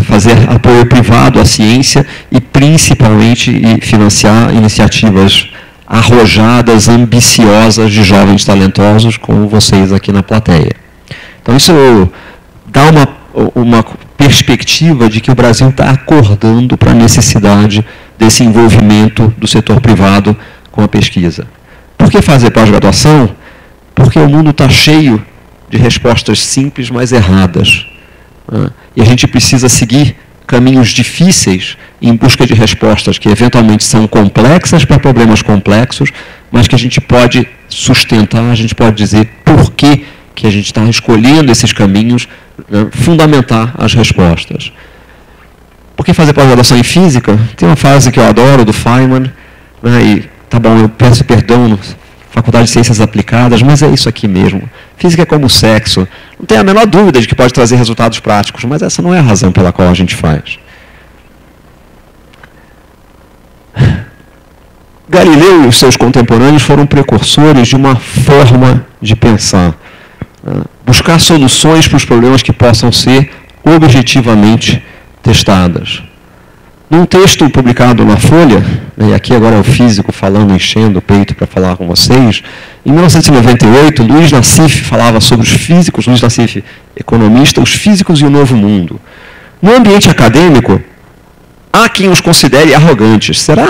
Speaker 8: fazer apoio privado à ciência e principalmente financiar iniciativas arrojadas, ambiciosas de jovens talentosos como vocês aqui na plateia. Então isso dá uma perspectiva de que o Brasil está acordando para a necessidade desse envolvimento do setor privado com a pesquisa. Por que fazer pós-graduação? Porque o mundo está cheio de respostas simples, mas erradas. E a gente precisa seguir caminhos difíceis em busca de respostas que eventualmente são complexas para problemas complexos, mas que a gente pode sustentar, a gente pode dizer por que a gente está escolhendo esses caminhos, né, fundamentar as respostas. Por que fazer pós-graduação em física? Tem uma frase que eu adoro, do Feynman, né, e tá bom, eu peço perdão na Faculdade de Ciências Aplicadas, mas é isso aqui mesmo. Física é como sexo. Não tem a menor dúvida de que pode trazer resultados práticos, mas essa não é a razão pela qual a gente faz. Galileu e os seus contemporâneos foram precursores de uma forma de pensar. Buscar soluções para os problemas que possam ser objetivamente testadas. Num texto publicado na Folha, e aqui agora é o físico falando, enchendo o peito para falar com vocês, em 1998, Luiz Nassif falava sobre os físicos, Luiz Nassif, economista, os físicos e o novo mundo. No ambiente acadêmico, há quem os considere arrogantes. Será?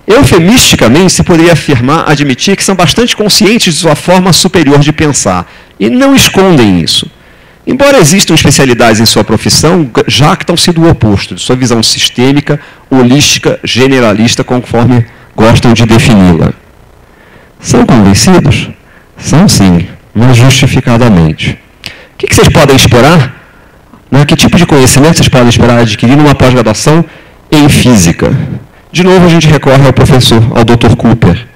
Speaker 8: Eufemisticamente, se poderia afirmar, admitir que são bastante conscientes de sua forma superior de pensar, e não escondem isso. Embora existam especialidades em sua profissão, jactam se do oposto, de sua visão sistêmica, holística, generalista, conforme gostam de defini-la. São convencidos? São sim, mas justificadamente. O que vocês podem esperar? Que tipo de conhecimento vocês podem esperar adquirir numa pós-graduação em física? De novo, a gente recorre ao professor, ao Dr. Cooper.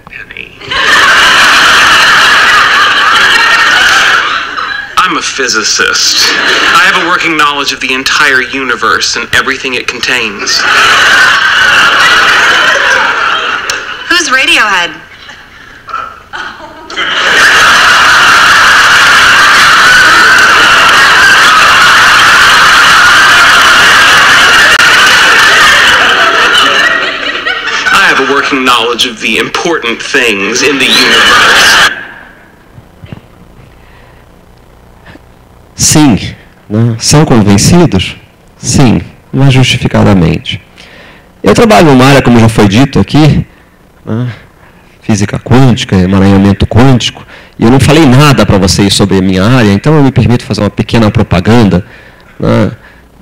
Speaker 12: I'm a physicist. I have a working knowledge of the entire universe and everything it contains.
Speaker 13: Who's Radiohead?
Speaker 12: I have a working knowledge of the important things in the universe.
Speaker 8: Sim. São convencidos? Sim, mas justificadamente. Eu trabalho numa área, como já foi dito aqui, física quântica, emaranhamento quântico, e eu não falei nada para vocês sobre a minha área, então eu me permito fazer uma pequena propaganda,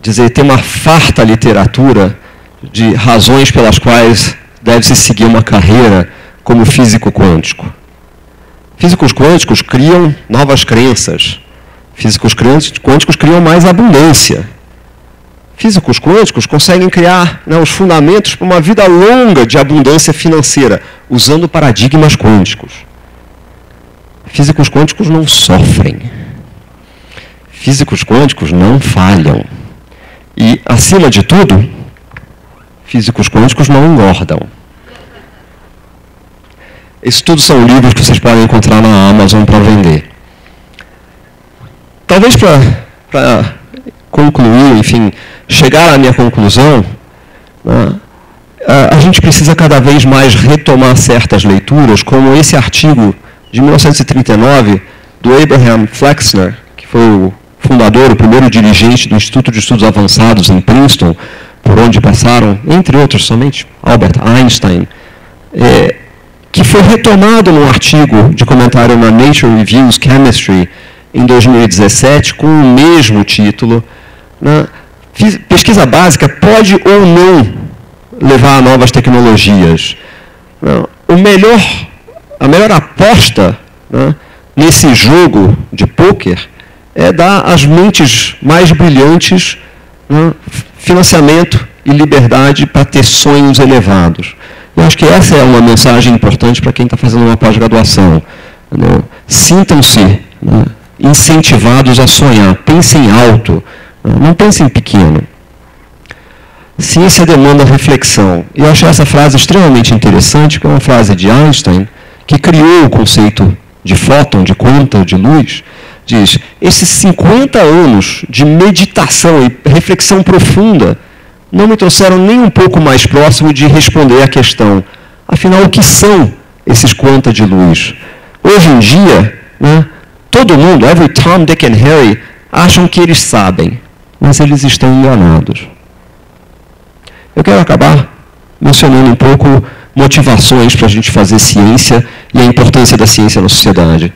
Speaker 8: dizer, tem uma farta literatura de razões pelas quais deve-se seguir uma carreira como físico quântico. Físicos quânticos criam novas crenças. Físicos quânticos criam mais abundância. Físicos quânticos conseguem criar os fundamentos para uma vida longa de abundância financeira, usando paradigmas quânticos. Físicos quânticos não sofrem. Físicos quânticos não falham. E, acima de tudo, físicos quânticos não engordam. Esses tudo são livros que vocês podem encontrar na Amazon para vender. Talvez para concluir, enfim, chegar à minha conclusão, a gente precisa cada vez mais retomar certas leituras, como esse artigo de 1939 do Abraham Flexner, que foi o fundador, o primeiro dirigente do Instituto de Estudos Avançados em Princeton, por onde passaram, entre outros, somente Albert Einstein, que foi retomado num artigo de comentário na Nature Reviews Chemistry, em 2017, com o mesmo título. Pesquisa básica pode ou não levar a novas tecnologias. A melhor aposta nesse jogo de pôquer é dar às mentes mais brilhantes financiamento e liberdade para ter sonhos elevados. Eu acho que essa é uma mensagem importante para quem está fazendo uma pós-graduação. Sintam-se incentivados a sonhar, pensem alto, não pensem pequeno. Ciência demanda reflexão. E eu acho essa frase extremamente interessante, que é uma frase de Einstein, que criou o conceito de fóton, de quanta, de luz. Diz, esses 50 anos de meditação e reflexão profunda não me trouxeram nem um pouco mais próximo de responder à questão, afinal, o que são esses quanta de luz? Hoje em dia, todo mundo, every Tom, Dick and Harry, acham que eles sabem, mas eles estão enganados. Eu quero acabar mencionando um pouco motivações para a gente fazer ciência e a importância da ciência na sociedade.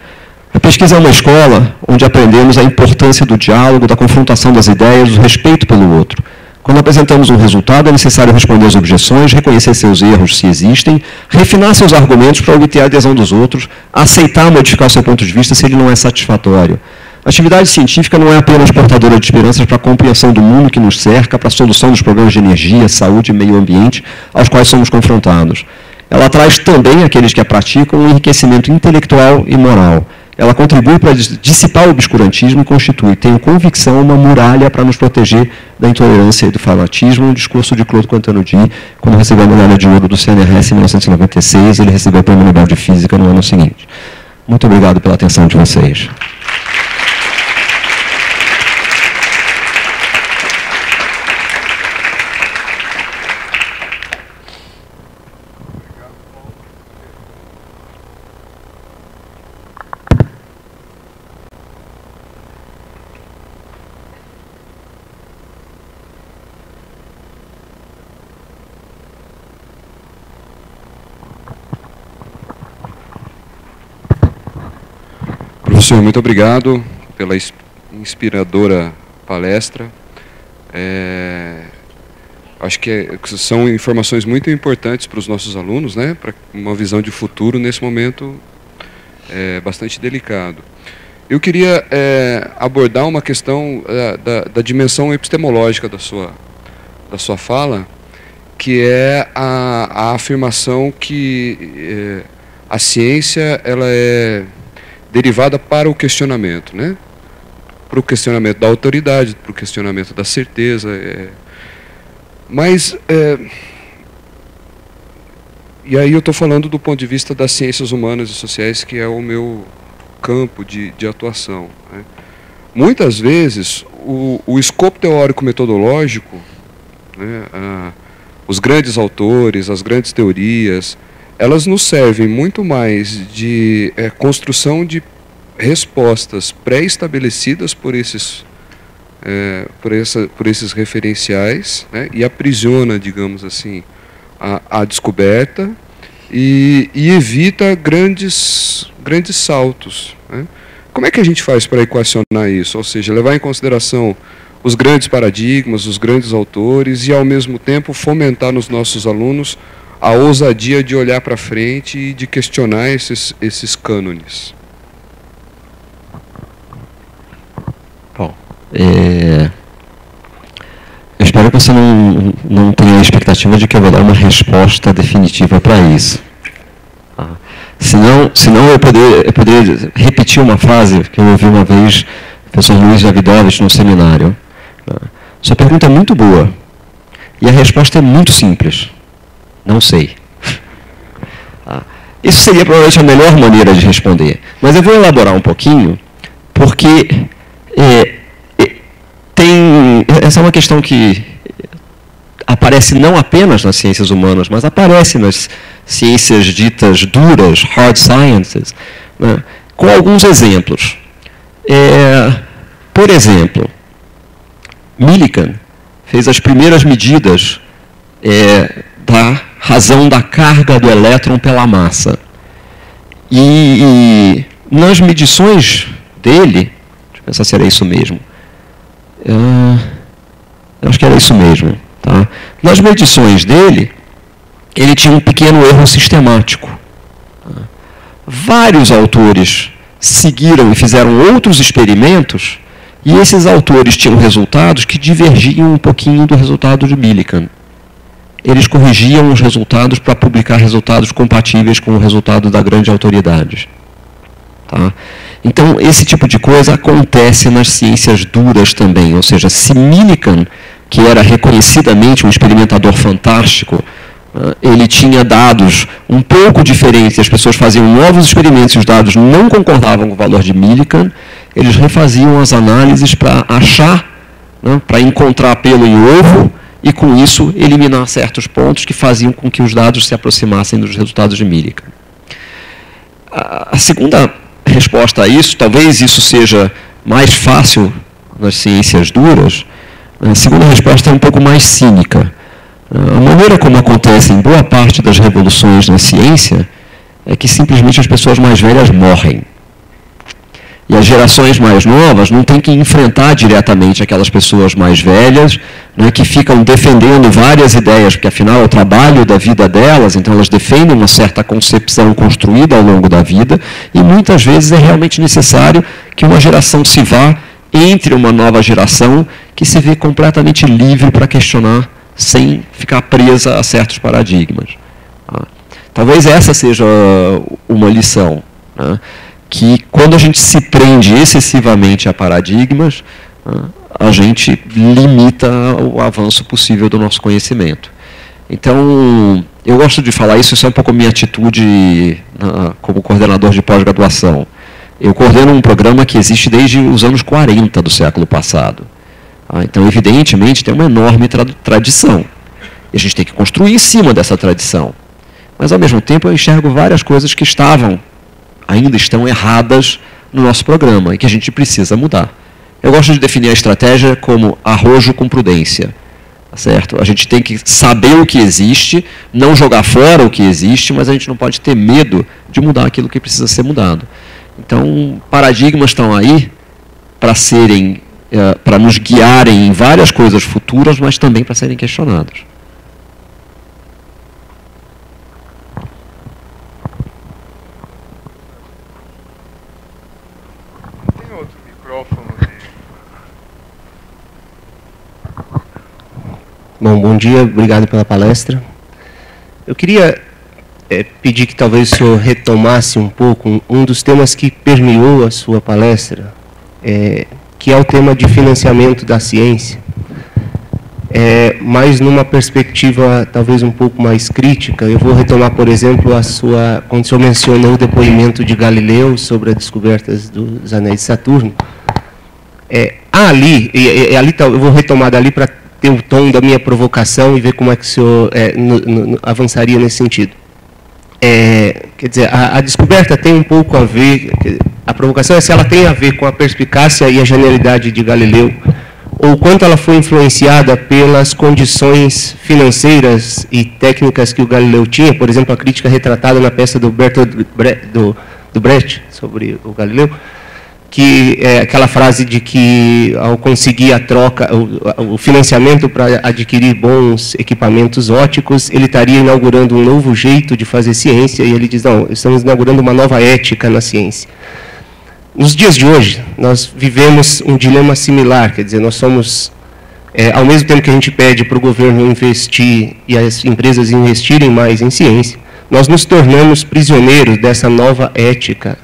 Speaker 8: A pesquisa é uma escola onde aprendemos a importância do diálogo, da confrontação das ideias, do respeito pelo outro. Quando apresentamos um resultado, é necessário responder às objeções, reconhecer seus erros, se existem, refinar seus argumentos para obter a adesão dos outros, aceitar modificar seu ponto de vista se ele não é satisfatório. A atividade científica não é apenas portadora de esperanças para a compreensão do mundo que nos cerca, para a solução dos problemas de energia, saúde e meio ambiente aos quais somos confrontados. Ela traz também àqueles que a praticam um enriquecimento intelectual e moral. ela contribui para dissipar o obscurantismo e constitui, tenho convicção, uma muralha para nos proteger da intolerância e do fanatismo. Um discurso de Claude Cantanudi, quando recebeu a medalha de ouro do CNRS em 1996, ele recebeu o Prêmio Nobel de Física no ano seguinte. Muito obrigado pela atenção de vocês.
Speaker 14: Professor, muito obrigado pela inspiradora palestra. Acho que são informações muito importantes para os nossos alunos, né, para uma visão de futuro nesse momento bastante delicado. Eu queria abordar uma questão da dimensão epistemológica da sua fala, que é a afirmação que a ciência ela é derivada para o questionamento, né? Para o questionamento da autoridade, para o questionamento da certeza. Mas, e aí eu estou falando do ponto de vista das ciências humanas e sociais, que é o meu campo de atuação, né? Muitas vezes, o escopo teórico-metodológico, né, os grandes autores, as grandes teorias, elas nos servem muito mais de construção de respostas pré-estabelecidas por esses referenciais, né, e aprisiona, digamos assim, a descoberta e evita grandes saltos, né? Como é que a gente faz para equacionar isso? Ou seja, levar em consideração os grandes paradigmas, os grandes autores e, ao mesmo tempo, fomentar nos nossos alunos a ousadia de olhar para frente e de questionar esses cânones.
Speaker 8: Bom, eu espero que você não tenha a expectativa de que eu vou dar uma resposta definitiva para isso. Senão eu poderia repetir uma frase que eu ouvi uma vez do professor Luiz Davidovich no seminário. Sua pergunta é muito boa e a resposta é muito simples. Não sei. Isso seria provavelmente a melhor maneira de responder. Mas eu vou elaborar um pouquinho, porque essa é uma questão que aparece não apenas nas ciências humanas, mas aparece nas ciências ditas duras, hard sciences, né, com alguns exemplos. Por exemplo, Millikan fez as primeiras medidas da razão da carga do elétron pela massa. E nas medições dele, deixa eu pensar se era isso mesmo, eu acho que era isso mesmo, tá? Nas medições dele, ele tinha um pequeno erro sistemático. Vários autores seguiram e fizeram outros experimentos, e esses autores tinham resultados que divergiam um pouquinho do resultado de Millikan. Eles corrigiam os resultados para publicar resultados compatíveis com o resultado da grande autoridade. Tá? Então, esse tipo de coisa acontece nas ciências duras também. Ou seja, se Millikan, que era reconhecidamente um experimentador fantástico, ele tinha dados um pouco diferentes, as pessoas faziam novos experimentos e os dados não concordavam com o valor de Millikan, eles refaziam as análises para achar, né, para encontrar pelo em ovo, e com isso eliminar certos pontos que faziam com que os dados se aproximassem dos resultados de Millikan. A segunda resposta a isso, talvez isso seja mais fácil nas ciências duras, a segunda resposta é um pouco mais cínica. A maneira como acontece em boa parte das revoluções na ciência é que simplesmente as pessoas mais velhas morrem. E as gerações mais novas não têm que enfrentar diretamente aquelas pessoas mais velhas, né, que ficam defendendo várias ideias, porque afinal é o trabalho da vida delas, então elas defendem uma certa concepção construída ao longo da vida, e muitas vezes é realmente necessário que uma geração se vá entre uma nova geração que se vê completamente livre para questionar sem ficar presa a certos paradigmas. Talvez essa seja uma lição, né? que quando a gente se prende excessivamente a paradigmas, a gente limita o avanço possível do nosso conhecimento. Então, eu gosto de falar isso é um pouco a minha atitude como coordenador de pós-graduação. Eu coordeno um programa que existe desde os anos 40 do século passado. Então, evidentemente, tem uma enorme tradição. E a gente tem que construir em cima dessa tradição. Mas, ao mesmo tempo, eu enxergo várias coisas que ainda estão erradas no nosso programa e que a gente precisa mudar. Eu gosto de definir a estratégia como arrojo com prudência. Certo? A gente tem que saber o que existe, não jogar fora o que existe, mas a gente não pode ter medo de mudar aquilo que precisa ser mudado. Então, paradigmas estão aí para nos guiarem em várias coisas futuras, mas também para serem questionados.
Speaker 15: Tem outro micrófono?
Speaker 16: Bom dia, obrigado pela palestra. Eu queria pedir que talvez o senhor retomasse um pouco um dos temas que permeou a sua palestra, que é o tema de financiamento da ciência, mas numa perspectiva talvez um pouco mais crítica. Eu vou retomar, por exemplo, quando o senhor mencionou o depoimento de Galileu sobre as descobertas dos anéis de Saturno. Eu vou retomar dali para ter o tom da minha provocação e ver como é que o senhor avançaria nesse sentido. Quer dizer, a descoberta tem um pouco a ver, a provocação é se ela tem a ver com a perspicácia e a genialidade de Galileu, ou quanto ela foi influenciada pelas condições financeiras e técnicas que o Galileu tinha, por exemplo, a crítica retratada na peça do Bertolt Brecht sobre o Galileu, que é aquela frase de que, ao conseguir a troca, o financiamento para adquirir bons equipamentos óticos, ele estaria inaugurando um novo jeito de fazer ciência, e ele diz, não, estamos inaugurando uma nova ética na ciência. Nos dias de hoje, nós vivemos um dilema similar, quer dizer, nós somos, ao mesmo tempo que a gente pede para o governo investir e as empresas investirem mais em ciência, nós nos tornamos prisioneiros dessa nova ética,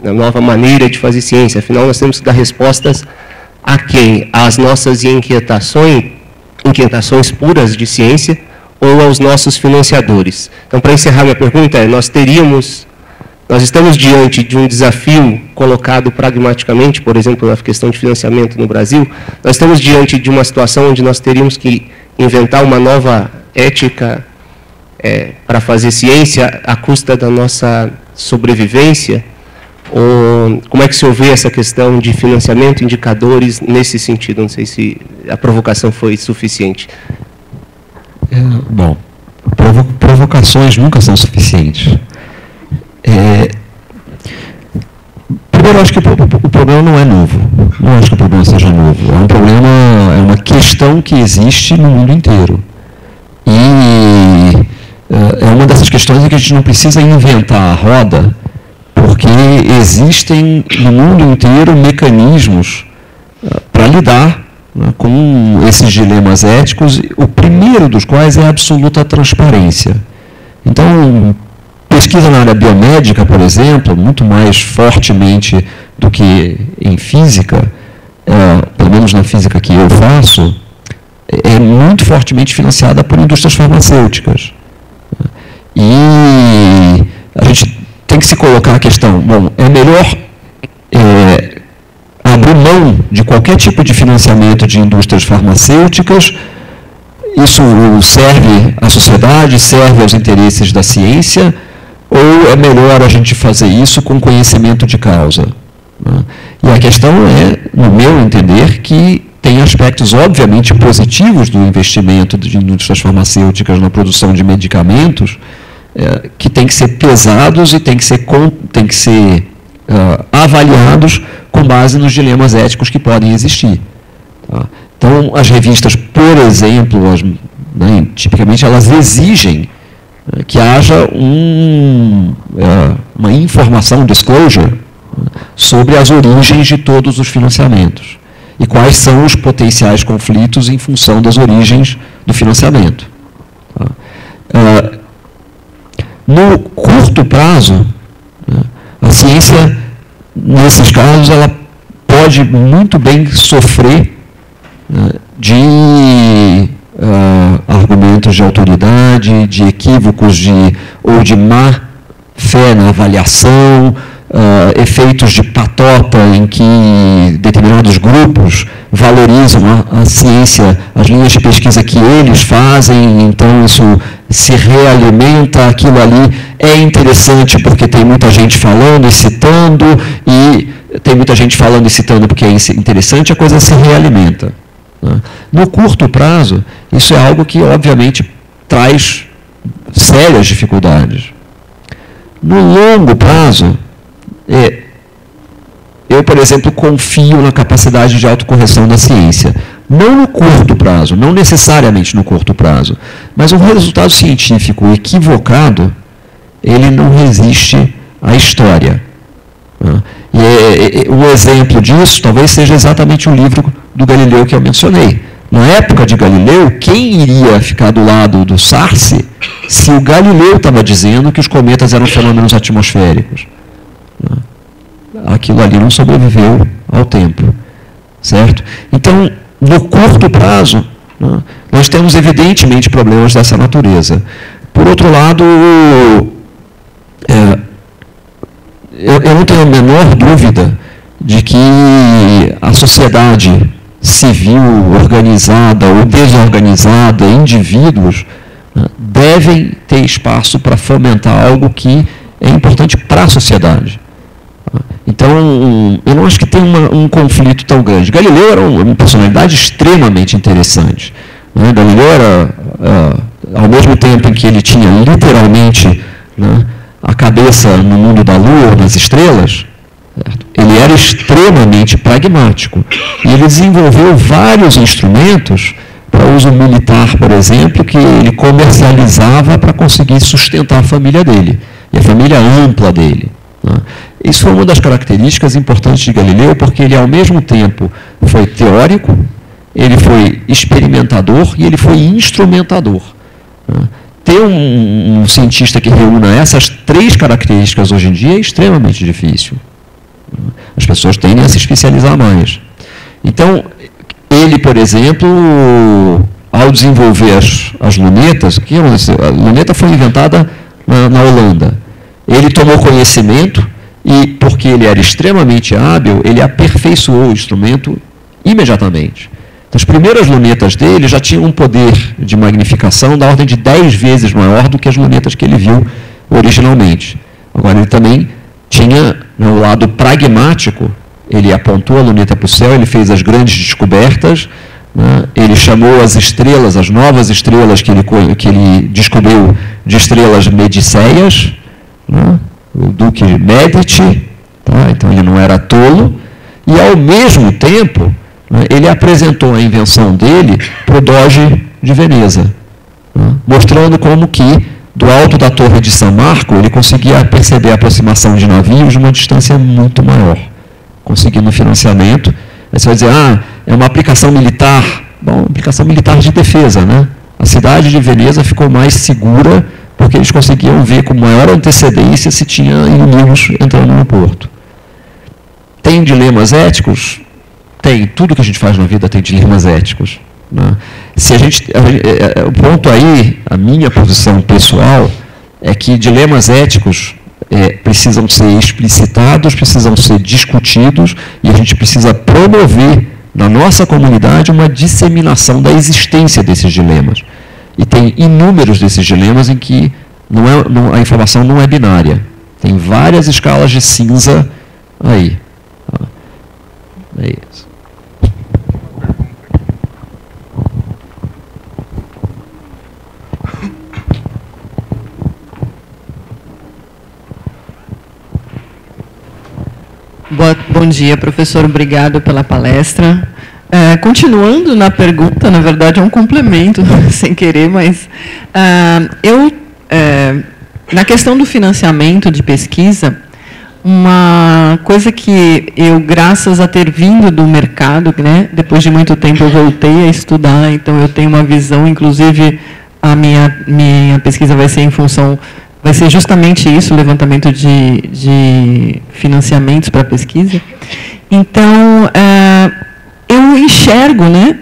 Speaker 16: a nova maneira de fazer ciência. Afinal, nós temos que dar respostas a quem? Às nossas inquietações puras de ciência ou aos nossos financiadores? Então, para encerrar minha pergunta, nós estamos diante de um desafio colocado pragmaticamente, por exemplo, na questão de financiamento no Brasil, nós estamos diante de uma situação onde nós teríamos que inventar uma nova ética para fazer ciência à custa da nossa sobrevivência. Ou como é que o senhor vê essa questão de financiamento, indicadores nesse sentido? Não sei se a provocação foi suficiente.
Speaker 8: Bom, provocações nunca são suficientes. Primeiro, eu acho que o problema não é novo. Não acho que o problema seja novo. É um problema, é uma questão que existe no mundo inteiro. E é uma dessas questões em que a gente não precisa inventar a roda, porque existem no mundo inteiro mecanismos para lidar com esses dilemas éticos, o primeiro dos quais é a absoluta transparência. Então, pesquisa na área biomédica, por exemplo, muito mais fortemente do que em física, pelo menos na física que eu faço, é muito fortemente financiada por indústrias farmacêuticas. E a gente tem que se colocar a questão, bom, é melhor abrir mão de qualquer tipo de financiamento de indústrias farmacêuticas, isso serve à sociedade, serve aos interesses da ciência, ou é melhor a gente fazer isso com conhecimento de causa? E a questão é, no meu entender, que tem aspectos obviamente positivos do investimento de indústrias farmacêuticas na produção de medicamentos, que tem que ser pesados e tem que ser avaliados com base nos dilemas éticos que podem existir. Tá? Então, as revistas, por exemplo, tipicamente elas exigem que haja uma informação, disclosure, sobre as origens de todos os financiamentos e quais são os potenciais conflitos em função das origens do financiamento. Tá? No curto prazo, a ciência, nesses casos, ela pode muito bem sofrer de argumentos de autoridade, de equívocos ou de má fé na avaliação, efeitos de patota em que determinados grupos valorizam a ciência, as linhas de pesquisa que eles fazem, então isso se realimenta, aquilo ali é interessante porque tem muita gente falando e citando, e tem muita gente falando e citando porque é interessante, a coisa se realimenta. No curto prazo, isso é algo que, obviamente, traz sérias dificuldades. No longo prazo, eu, por exemplo, confio na capacidade de autocorreção da ciência. Não no curto prazo, não necessariamente no curto prazo, mas um resultado científico equivocado, ele não resiste à história. E um exemplo disso talvez seja exatamente o livro do Galileu que eu mencionei. Na época de Galileu, quem iria ficar do lado do Sarsi se o Galileu estava dizendo que os cometas eram fenômenos atmosféricos? Aquilo ali não sobreviveu ao tempo, certo? Então, no curto prazo, nós temos evidentemente problemas dessa natureza. Por outro lado, eu não tenho a menor dúvida de que a sociedade civil organizada ou desorganizada, indivíduos, devem ter espaço para fomentar algo que é importante para a sociedade. Então, eu não acho que tem um conflito tão grande. Galileu era uma personalidade extremamente interessante. Galileu era, ao mesmo tempo em que ele tinha literalmente a cabeça no mundo da Lua, nas estrelas, ele era extremamente pragmático. E ele desenvolveu vários instrumentos para uso militar, por exemplo, que ele comercializava para conseguir sustentar a família dele, e a família ampla dele. Isso foi uma das características importantes de Galileu, porque ele, ao mesmo tempo, foi teórico, ele foi experimentador e ele foi instrumentador. Ter um cientista que reúna essas três características hoje em dia é extremamente difícil. As pessoas tendem a se especializar mais. Então, ele, por exemplo, ao desenvolver as lunetas, a luneta foi inventada na Holanda. Ele tomou conhecimento e, porque ele era extremamente hábil, ele aperfeiçoou o instrumento imediatamente. Então, as primeiras lunetas dele já tinham um poder de magnificação da ordem de 10 vezes maior do que as lunetas que ele viu originalmente. Agora, ele também tinha o lado pragmático, ele apontou a luneta para o céu, ele fez as grandes descobertas, ele chamou as estrelas, as novas estrelas que ele descobriu de estrelas mediceias, o Duque Medici, então ele não era tolo, e ao mesmo tempo ele apresentou a invenção dele para o Doge de Veneza, mostrando como que do alto da torre de San Marco ele conseguia perceber a aproximação de navios de uma distância muito maior, conseguindo financiamento. Aí você vai dizer, é uma aplicação militar. Bom, aplicação militar de defesa, né? A cidade de Veneza ficou mais segura porque eles conseguiam ver com maior antecedência se tinha inimigos entrando no porto. Tem dilemas éticos? Tem. Tudo que a gente faz na vida tem dilemas éticos. Se o ponto aí, a minha posição pessoal, é que dilemas éticos precisam ser explicitados, precisam ser discutidos, e a gente precisa promover na nossa comunidade uma disseminação da existência desses dilemas. E tem inúmeros desses dilemas em que a informação não é binária. Tem várias escalas de cinza aí. É isso.
Speaker 17: Bom dia, professor. Obrigado pela palestra. Continuando na pergunta, na verdade é um complemento, sem querer, mas na questão do financiamento de pesquisa, uma coisa que eu, graças a ter vindo do mercado, né, depois de muito tempo eu voltei a estudar, então eu tenho uma visão, inclusive a minha pesquisa vai ser em função vai ser justamente isso, o levantamento de financiamentos para pesquisa. Então, eu enxergo, né,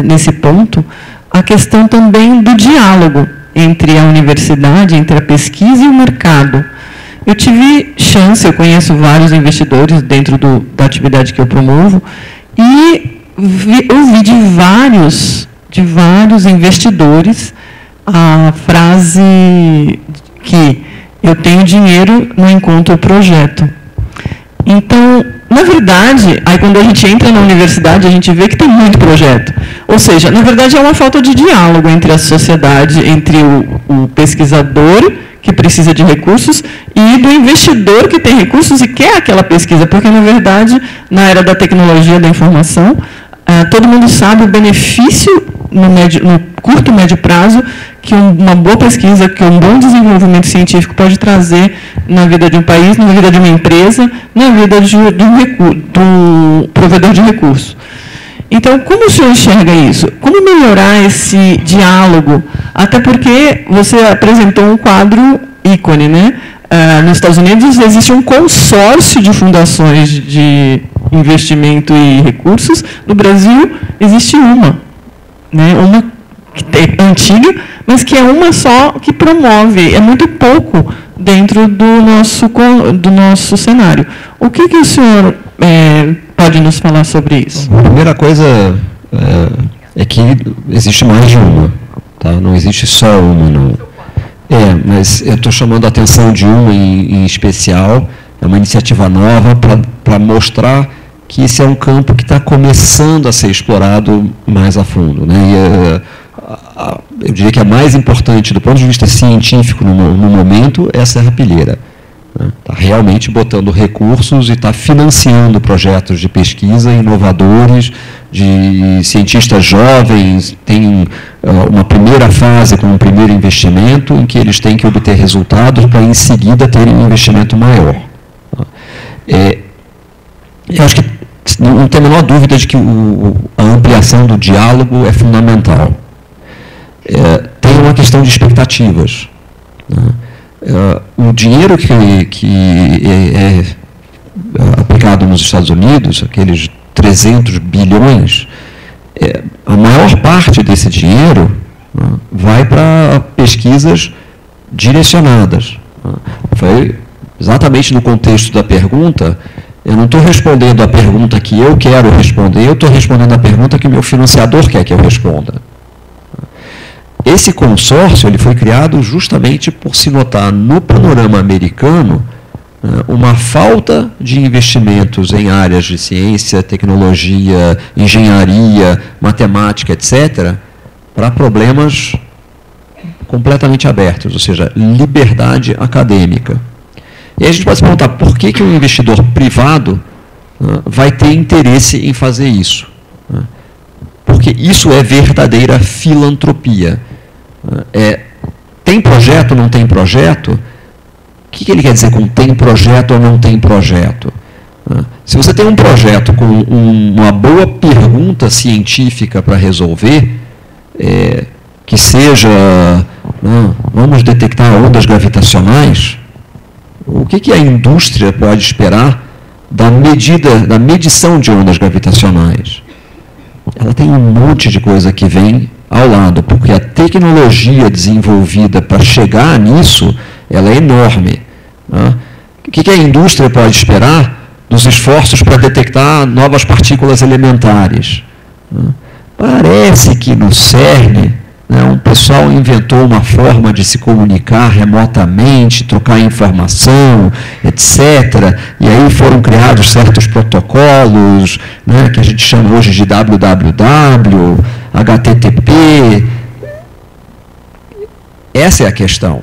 Speaker 17: nesse ponto a questão também do diálogo entre a universidade, entre a pesquisa e o mercado. Eu tive chance, eu conheço vários investidores dentro da atividade que eu promovo, e ouvi de vários investidores a frase que eu tenho dinheiro, não encontro projeto. Então, na verdade, aí quando a gente entra na universidade, a gente vê que tem muito projeto. Ou seja, na verdade é uma falta de diálogo entre a sociedade, entre o pesquisador, que precisa de recursos, e do investidor que tem recursos e quer aquela pesquisa. Porque, na verdade, na era da tecnologia da informação, todo mundo sabe o benefício no curto e médio prazo que uma boa pesquisa, que um bom desenvolvimento científico pode trazer na vida de um país, na vida de uma empresa, na vida do provedor de recursos. Então, como o senhor enxerga isso? Como melhorar esse diálogo? Até porque você apresentou um quadro ícone, né? Nos Estados Unidos existe um consórcio de fundações de investimento e recursos. No Brasil existe uma, né? Uma que é antiga, mas que é uma só que promove. É muito pouco dentro do nosso cenário. O que o senhor pode nos falar sobre isso?
Speaker 8: A primeira coisa é que existe mais de uma, tá? Não existe só uma, não. Mas eu estou chamando a atenção de uma em especial. É uma iniciativa nova para mostrar que esse é um campo que está começando a ser explorado mais a fundo, né? E, eu diria que a mais importante do ponto de vista científico no momento é a serrapilheira. Está realmente botando recursos e está financiando projetos de pesquisa inovadores, de cientistas jovens. Tem uma primeira fase com um primeiro investimento em que eles têm que obter resultados para em seguida terem um investimento maior. Eu acho que não tem a menor dúvida de que a ampliação do diálogo é fundamental. Tem uma questão de expectativas, né? O dinheiro que é aplicado nos Estados Unidos, aqueles 300 bilhões, a maior parte desse dinheiro, né, vai para pesquisas direcionadas. Foi exatamente no contexto da pergunta. Eu não estou respondendo a pergunta que eu quero responder, eu estou respondendo a pergunta que o meu financiador quer que eu responda. Esse consórcio ele foi criado justamente por se notar no panorama americano uma falta de investimentos em áreas de ciência, tecnologia, engenharia, matemática, etc., para problemas completamente abertos, ou seja, liberdade acadêmica. E aí a gente pode se perguntar por que um investidor privado vai ter interesse em fazer isso. Porque isso é verdadeira filantropia. Tem projeto ou não tem projeto? O que ele quer dizer com tem projeto ou não tem projeto? Se você tem um projeto com uma boa pergunta científica para resolver, que seja, vamos detectar ondas gravitacionais, o que a indústria pode esperar da medição de ondas gravitacionais? Ela tem um monte de coisa que vem ao lado, porque a tecnologia desenvolvida para chegar nisso, ela é enorme. Né? O que a indústria pode esperar dos esforços para detectar novas partículas elementares? Né? Parece que no CERN, um pessoal inventou uma forma de se comunicar remotamente, trocar informação, etc. E aí foram criados certos protocolos, né, que a gente chama hoje de www, HTTP. Essa é a questão.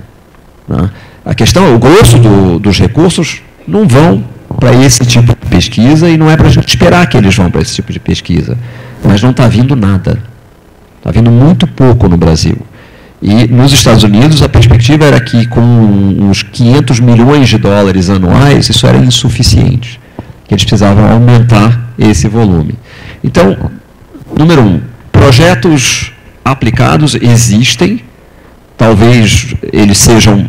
Speaker 8: Né? A questão é o grosso dos recursos não vão para esse tipo de pesquisa e não é para a gente esperar que eles vão para esse tipo de pesquisa. Mas não está vindo nada. Está vindo muito pouco no Brasil. E nos Estados Unidos a perspectiva era que com uns 500 milhões de dólares anuais isso era insuficiente. Que eles precisavam aumentar esse volume. Então, número 1, projetos aplicados existem, talvez eles sejam,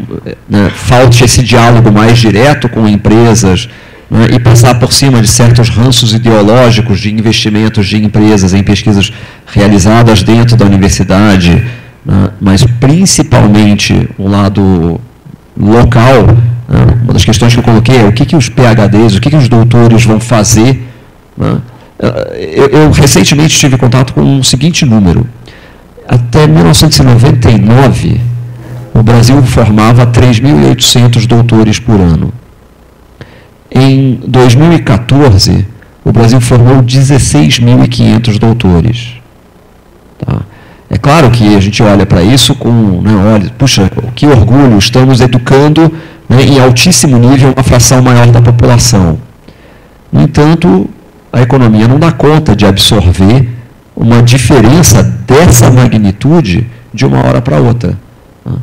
Speaker 8: né, falte esse diálogo mais direto com empresas, né, e passar por cima de certos ranços ideológicos de investimentos de empresas em pesquisas realizadas dentro da universidade, né, mas principalmente o lado local. Né, uma das questões que eu coloquei é o que os PhDs, o que os doutores vão fazer. Né. Eu recentemente tive contato com o seguinte número. Até 1999, o Brasil formava 3.800 doutores por ano. Em 2014, o Brasil formou 16.500 doutores. Tá? É claro que a gente olha para isso com, né, olha, puxa, que orgulho, estamos educando, né, em altíssimo nível uma fração maior da população. No entanto, a economia não dá conta de absorver uma diferença dessa magnitude de uma hora para outra.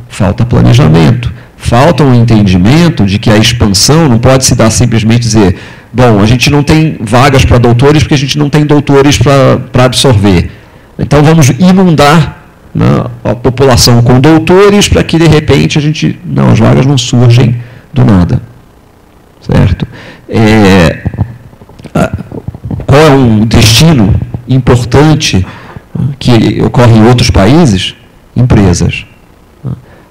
Speaker 8: Falta planejamento, falta um entendimento de que a expansão não pode se dar simplesmente dizer, bom, a gente não tem vagas para doutores porque a gente não tem doutores para absorver. Então vamos inundar, né, a população com doutores para que de repente a gente... Não, as vagas não surgem do nada. Certo? Qual é um destino importante que ocorre em outros países? Empresas.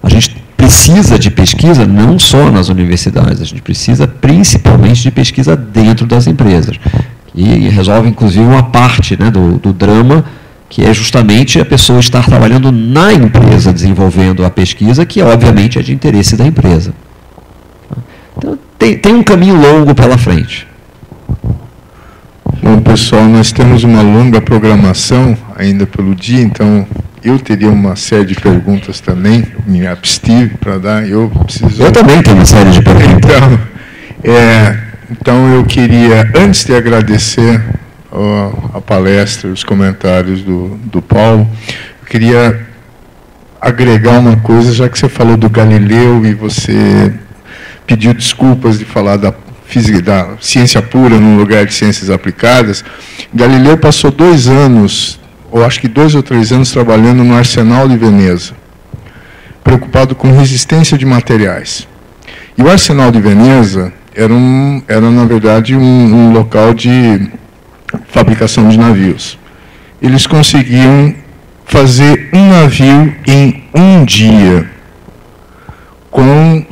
Speaker 8: A gente precisa de pesquisa não só nas universidades, a gente precisa principalmente de pesquisa dentro das empresas. E resolve, inclusive, uma parte, né, do drama, que é justamente a pessoa estar trabalhando na empresa, desenvolvendo a pesquisa, que obviamente é de interesse da empresa. Então, tem um caminho longo pela frente.
Speaker 18: Bom, pessoal, nós temos uma longa programação ainda pelo dia, então eu teria uma série de perguntas também, me abstive para dar, eu
Speaker 8: também tenho uma série de perguntas.
Speaker 18: Então eu queria, antes de agradecer a palestra, os comentários do Paulo, eu queria agregar uma coisa, já que você falou do Galileu e você pediu desculpas de falar da física, da ciência pura no lugar de ciências aplicadas. Galileu passou 2 anos, ou acho que 2 ou 3 anos, trabalhando no Arsenal de Veneza, preocupado com resistência de materiais. E o Arsenal de Veneza era na verdade, um local de fabricação de navios. Eles conseguiam fazer um navio em um dia, com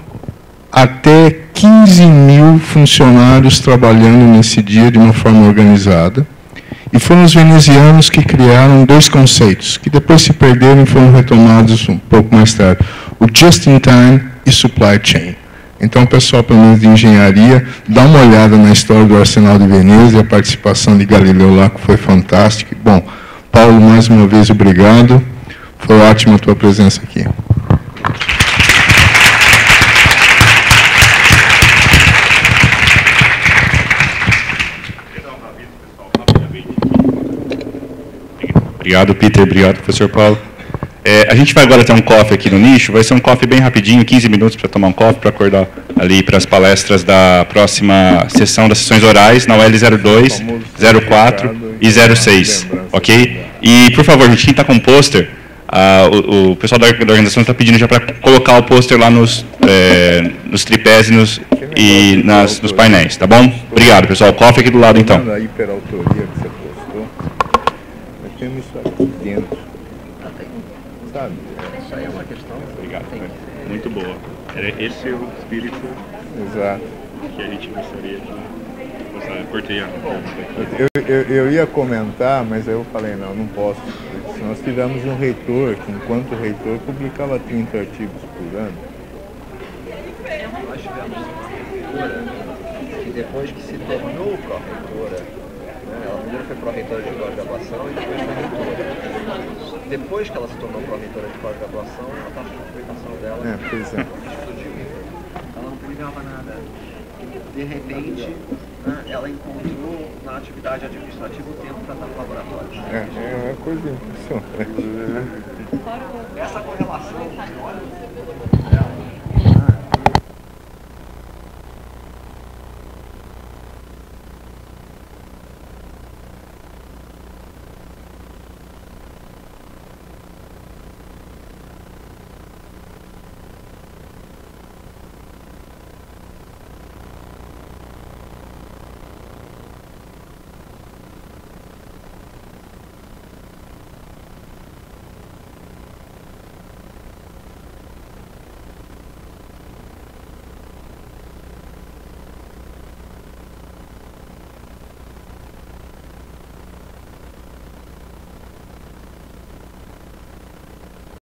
Speaker 18: até 15.000 funcionários trabalhando nesse dia de uma forma organizada. E foram os venezianos que criaram 2 conceitos, que depois se perderam e foram retomados um pouco mais tarde. O just-in-time e supply chain. Então, o pessoal, pelo menos de engenharia, dá uma olhada na história do Arsenal de Veneza e a participação de Galileu lá, que foi fantástica. Bom, Paulo, mais uma vez, obrigado. Foi ótima a tua presença aqui.
Speaker 2: Obrigado, Peter. Obrigado, professor Paulo. A gente vai agora ter um coffee aqui no nicho. Vai ser um coffee bem rapidinho, 15 minutos para tomar um coffee, para acordar ali para as palestras da próxima sessão das sessões orais, na UL 02, 04 e 06. Ok? E, por favor, gente, quem está com pôster, o pessoal da organização está pedindo já para colocar o pôster lá nos tripés e nos painéis, tá bom? Obrigado, pessoal. Coffee aqui do lado, então.
Speaker 18: A hiperautoria que você postou, nós temos isso aqui dentro. Sabe?
Speaker 2: Isso aí é uma questão. Obrigado. Muito boa. Esse é o espírito.
Speaker 18: Exato.
Speaker 2: Que a gente gostaria de. Cortei a
Speaker 18: eu ia comentar, mas aí eu falei, não posso. Nós tivemos um reitor que, enquanto reitor, publicava 30 artigos por ano.
Speaker 19: Nós tivemos uma reitora que, depois que se tornou pró-reitora, ela primeiro foi pró-reitora de pós-graduação e depois foi reitora. Depois que ela se tornou pró-reitora de pós-graduação, a taxa de publicação dela explodiu. Ela não publicava nada. De repente, ela encontrou na atividade administrativa o tempo para estar no laboratório.
Speaker 18: É uma coisa impressionante.
Speaker 19: Essa correlação, olha...